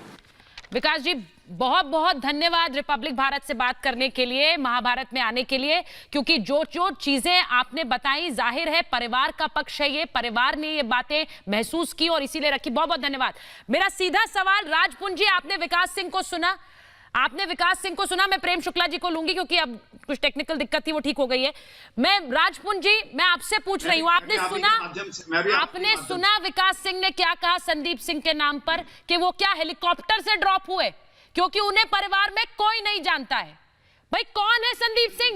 विकास जी, बहुत बहुत धन्यवाद रिपब्लिक भारत से बात करने के लिए, महाभारत में आने के लिए, क्योंकि जो चीजें आपने बताई जाहिर है परिवार का पक्ष है, ये परिवार ने ये बातें महसूस की और इसीलिए रखी। बहुत बहुत धन्यवाद। मेरा सीधा सवाल राजपुंजी, आपने विकास सिंह को सुना, मैं प्रेम शुक्ला जी को लूंगी क्योंकि अब कुछ टेक्निकल दिक्कत थी, वो ठीक हो गई है। मैं राजपुंज जी, मैं आपसे पूछ रही हूँ, आपने सुना विकास सिंह ने क्या कहा संदीप सिंह के नाम पर, कि वो क्या हेलीकॉप्टर से ड्रॉप हुए? क्योंकि उन्हें परिवार में कोई नहीं जानता है। भाई कौन है संदीप सिंह?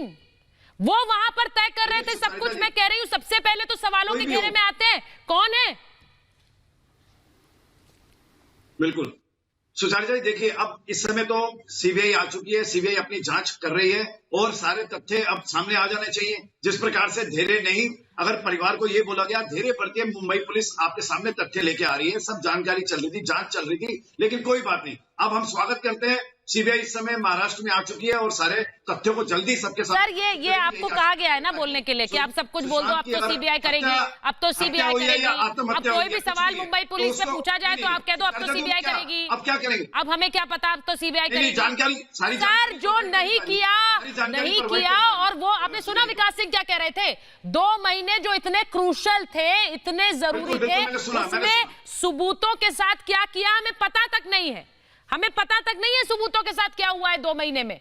वो वहां पर तय कर रहे थे सब कुछ। मैं कह रही हूँ सबसे पहले तो सवालों के घेरे में आते हैं, कौन है? बिल्कुल सुचारिता जी, देखिए अब इस समय तो सीबीआई आ चुकी है, सीबीआई अपनी जांच कर रही है और सारे तथ्य अब सामने आ जाने चाहिए। जिस प्रकार से धैर्य नहीं, अगर परिवार को ये बोला गया धैर्य बरतिए, मुंबई पुलिस आपके सामने तथ्य लेके आ रही है, सब जानकारी चल रही थी, जांच चल रही थी, लेकिन कोई बात नहीं। अब हम स्वागत करते हैं, सीबीआई इस समय महाराष्ट्र में आ चुकी है और सारे तथ्यों को जल्दी सबके साथ। सर ये आपको कहा गया है ना बोलने के लिए कि आप सब कुछ बोल दो, अब तो सीबीआई करेगी, अब तो सीबीआई करेगी। अब कोई भी सवाल मुंबई पुलिस से पूछा जाए तो आप कह दो अब तो सीबीआई करेगी। अब क्या करेंगे? अब हमें क्या पता, अब तो सीबीआई करेगी। जानकारी सारी सर जो नहीं किया और वो आपने सुना विकास सिंह क्या कह रहे थे? 2 महीने जो इतने क्रूशल थे, इतने जरूरी थे, उसमें सबूतों के साथ क्या किया हमें पता तक नहीं है। हमें पता तक नहीं है सबूतों के साथ क्या हुआ है 2 महीने में।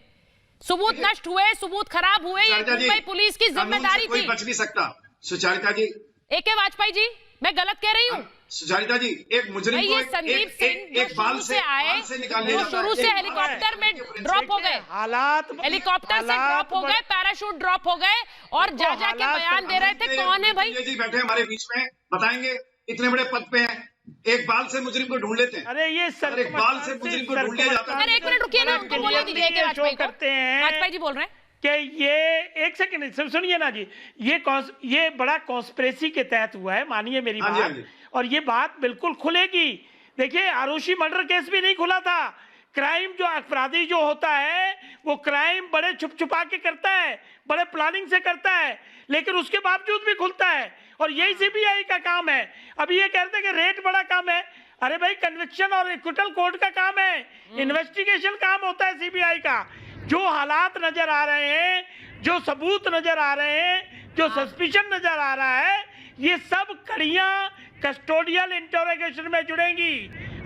सबूत नष्ट हुए, सबूत खराब हुए, ये मुंबई पुलिस की जिम्मेदारी थी। कोई बच नहीं सकता सुचारिता जी। AK वाजपेयी जी, मैं गलत कह रही हूँ? सुचारिता जी, एक मुजरिम को संदीप सिंह एक बाल से आए, वो शुरू से हेलीकॉप्टर में ड्रॉप हो गए, हेलीकॉप्टर से ड्रॉप हो गए, पैराशूट ड्रॉप हो गए और जा के बयान दे रहे थे। कौन है भाई? जी बैठे हमारे बीच में, बताएंगे, इतने बड़े पद पे हैं, एक बाल से मुजरिम को ढूंढ लेते हैं। अरे ये सर, एक बाल से मुजरिम को ढूंढ लिया जाता है। अरे 1 मिनट रुकिए ना, उनको बोलने दीजिए कि वाजपेयी जी बोल रहे हैं कि ये 1 सेकंड सुनिए ना जी, ये बड़ा कॉन्स्पिरेसी के तहत हुआ है, मानिए मेरी बात, और ये बात बिल्कुल खुलेगी। देखिए आरुषि मर्डर केस भी नहीं खुला था। क्राइम जो अपराधी जो होता है वो क्राइम बड़े छुप छुपा के करता है, बड़े प्लानिंग से करता है, लेकिन उसके बावजूद भी खुलता है और यही सीबीआई का काम है। अभी ये कहते हैं कि रेट बड़ा काम है, अरे भाई कन्विक्शन और एक्विटल कोर्ट का काम है, इन्वेस्टिगेशन काम होता है सीबीआई का। जो हालात नजर आ रहे हैं, जो सबूत नजर आ रहे हैं, जो सस्पिशन नजर आ रहा है, ये सब कड़ियां कस्टोडियल इंटरोगेशन में जुड़ेंगी।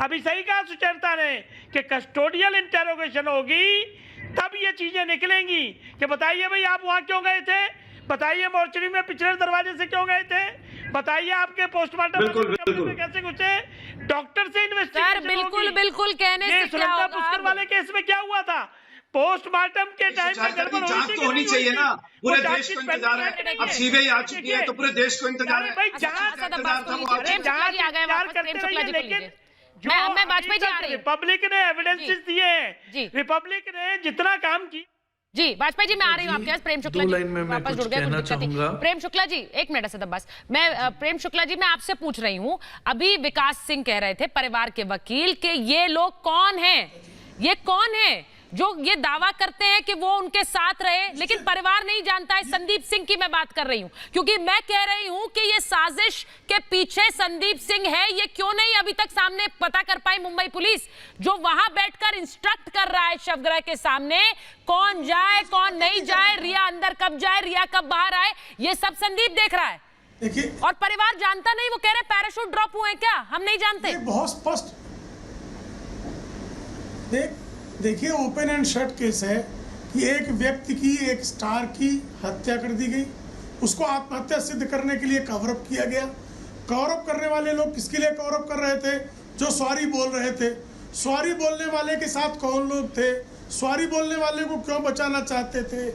अभी सही कहा सुचेता ने कि कस्टोडियल इंटरोगेशन होगी तब ये चीजें निकलेंगी कि बताइए भाई आप वहां क्यों गए थे, बताइए मोर्चरी में पिछले दरवाजे से क्यों गए थे, बताइए आपके पोस्टमार्टम में कैसे घुसे, डॉक्टर से इन्वेस्टिगेशन। बिल्कुल कहने से क्या होगा? पुष्कर वाले केस में क्या हुआ था? पोस्टमार्टम के टाइम में गड़बड़ हुई जांच थी तो होनी चाहिए ना, पूरे देश को इंतजार है। अब सीबीआई आ चुकी है तो पूरे देश को इंतजार है। भाई मैं वाजपेयी जी आ रही हूं। रिपब्लिक ने एविडेंसेस दिए हैं, रिपब्लिक ने जितना काम किया। जी वाजपेयी जी मैं आ रही हूँ आपके पास। प्रेम शुक्ला जी वापस जुड़ गए, कुछ दिक्कत नहीं। प्रेम शुक्ला जी एक मिनट असद अब्बास, मैं प्रेम शुक्ला जी मैं आपसे पूछ रही हूँ, अभी विकास सिंह कह रहे थे परिवार के वकील के ये लोग कौन हैं, ये कौन है जो ये दावा करते हैं कि वो उनके साथ रहे लेकिन परिवार नहीं जानता है। संदीप सिंह की मैं बात कर रही हूं, क्योंकि मैं कह रही हूं कि ये साजिश के पीछे संदीप सिंह है, ये क्यों नहीं अभी तक सामने पता कर पाई मुंबई पुलिस, जो वहां बैठकर इंस्ट्रक्ट कर रहा है शवगृह के सामने कौन जाए कौन नहीं जाए, रिया अंदर कब जाए, रिया कब बाहर आए, ये सब संदीप देख रहा है। देखिए, और परिवार जानता नहीं, वो कह रहे पैराशूट ड्रॉप हुए क्या, हम नहीं जानते। बहुत स्पष्ट देखिए ओपन एंड शट केस है कि एक व्यक्ति की, एक स्टार की हत्या कर दी गई, उसको आत्महत्या सिद्ध करने के लिए कवर अप किया गया। कवर अप करने वाले लोग किसके लिए कवर अप कर रहे थे, जो सॉरी बोल रहे थे। सॉरी बोलने वाले के साथ कौन लोग थे, सॉरी बोलने वाले को क्यों बचाना चाहते थे,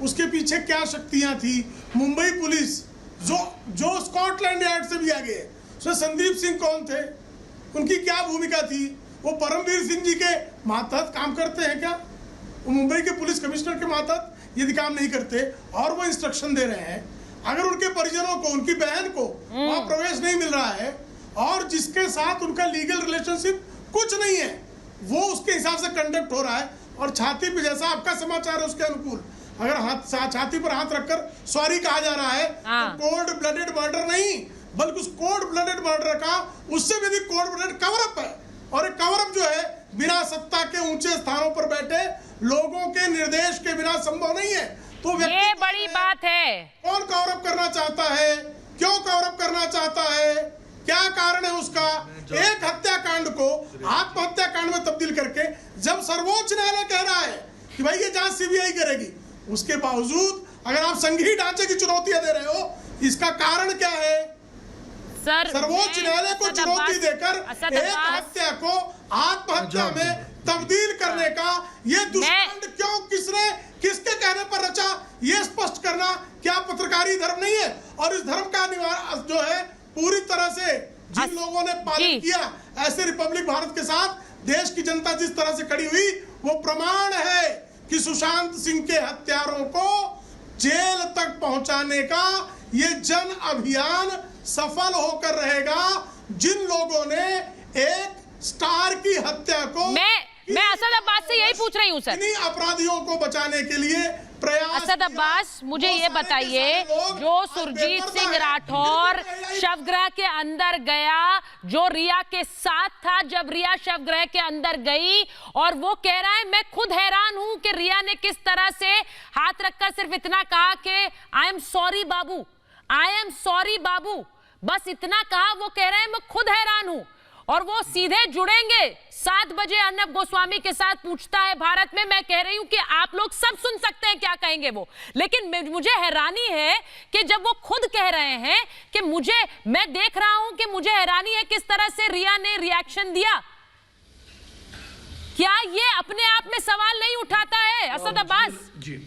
उसके पीछे क्या शक्तियां थी। मुंबई पुलिस जो स्कॉटलैंड यार्ड से भी आगे है, उसमें संदीप सिंह कौन थे, उनकी क्या भूमिका थी, वो परमवीर सिंह जी के मातहत काम करते हैं क्या, वो मुंबई के पुलिस कमिश्नर के मातहत यदि काम नहीं करते और वो इंस्ट्रक्शन दे रहे हैं, अगर उनके परिजनों को, उनकी बहन को वहां प्रवेश नहीं मिल रहा है और जिसके साथ उनका लीगल रिलेशनशिप कुछ नहीं है वो उसके हिसाब से कंडक्ट हो रहा है और छाती पे, जैसा आपका समाचार है उसके अनुकूल, अगर छाती पर हाथ रखकर सॉरी कहा जा रहा है तो कोल्ड ब्लडेड मर्डर नहीं, बल्कि उस कोल्ड ब्लडेड मर्डर का उससे भी कोल्ड ब्लडेड कवर अप है। और एक कवर अप जो है बिना सत्ता के ऊंचे स्थानों पर बैठे लोगों के निर्देश के बिना संभव नहीं है। तो ये बड़ी बात है। कौन कवर अप करना चाहता है, क्यों कवर अप करना चाहता है, क्या कारण है उसका, एक हत्याकांड को आत्महत्या कांड में तब्दील करके, जब सर्वोच्च न्यायालय कह रहा है कि भाई ये जांच सीबीआई करेगी, उसके बावजूद अगर आप संघीय ढांचे की चुनौतियां दे रहे हो, इसका कारण क्या है। सर्वोच्च न्यायालय को चुनौती देकर एक हत्या को आत्महत्या में तब्दील करने का ये दुष्कांड क्यों, किसने, किसके कहने पर रचा, ये स्पष्ट करना क्या पत्रकारी धर्म नहीं है। और इस धर्म का निवारण जो है पूरी तरह से जिन लोगों ने पालन किया, ऐसे रिपब्लिक भारत के साथ देश की जनता जिस तरह से खड़ी हुई, वो प्रमाण है कि सुशांत सिंह के हत्यारों को जेल तक पहुंचाने का ये जन अभियान सफल होकर रहेगा। जिन लोगों ने एक स्टार की हत्या को, मैं असद अब्बास से यही पूछ रही हूँ सर, इन्हीं अपराधियों को बचाने के लिए प्रयास। असद अब्बास मुझे ये बताइए, जो सुरजीत सिंह राठौर शवगृह के अंदर गया, जो रिया के साथ था जब रिया शवगृह के अंदर गई, और वो कह रहा है मैं खुद हैरान हूं कि रिया ने किस तरह से हाथ रखकर सिर्फ इतना कहा कि आई एम सॉरी बाबू, आई एम सॉरी बाबू, बस इतना कहा। वो कह रहे हैं मैं खुद हैरान हूं। और वो सीधे जुड़ेंगे 7 बजे अर्नब गोस्वामी के साथ पूछता है भारत में। मैं कह रही हूं कि आप लोग सब सुन सकते हैं क्या कहेंगे वो, लेकिन मुझे हैरानी है कि जब वो खुद कह रहे हैं कि मैं देख रहा हूं कि मुझे हैरानी है किस तरह से रिया ने रिएक्शन दिया, क्या ये अपने आप में सवाल नहीं उठाता है असद अब्बास? जी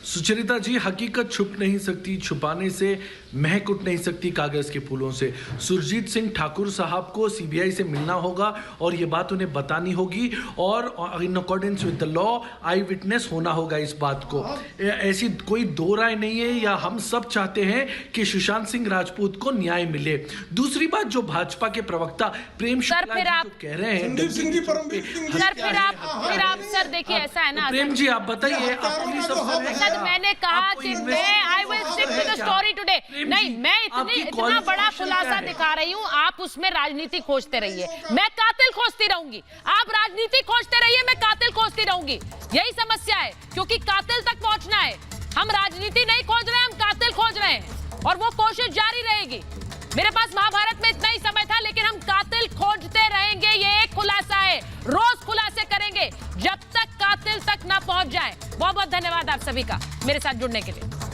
सुचरिता जी, हकीकत छुप नहीं सकती, छुपाने से महक उठ नहीं सकती कागज के फूलों से। सुरजीत सिंह ठाकुर साहब को सीबीआई से मिलना होगा और ये बात उन्हें बतानी होगी और in accordance with the law I witness होना होगा इस बात को। ऐसी कोई दो राय नहीं है, या हम सब चाहते हैं कि सुशांत सिंह राजपूत को न्याय मिले। दूसरी बात, जो भाजपा के प्रवक्ता प्रेम शुक्ला जी तो कह रहे हैं, सर देखिए ऐसा है ना प्रेम जी, आप बताइए। मैंने कहा कि I will stick to the story today. नहीं, मैं इतना बड़ा खुलासा दिखा रही हूँ, आप उसमें राजनीति खोजते रहिए, मैं कातिल खोजती रहूंगी। आप राजनीति खोजते रहिए, मैं कातिल खोजती रहूंगी। यही समस्या है, क्योंकि कातिल तक पहुंचना है। हम राजनीति नहीं खोज रहे हैं, हम कातिल खोज रहे हैं, और वो कोशिश जारी रहेगी। मेरे पास महाभारत में इतना ही समय था, लेकिन हम कातिल खोजते रहेंगे। ये एक खुलासा है, रोज खुलासे करेंगे जब तक कातिल तक ना पहुंच जाए। बहुत बहुत धन्यवाद आप सभी का मेरे साथ जुड़ने के लिए।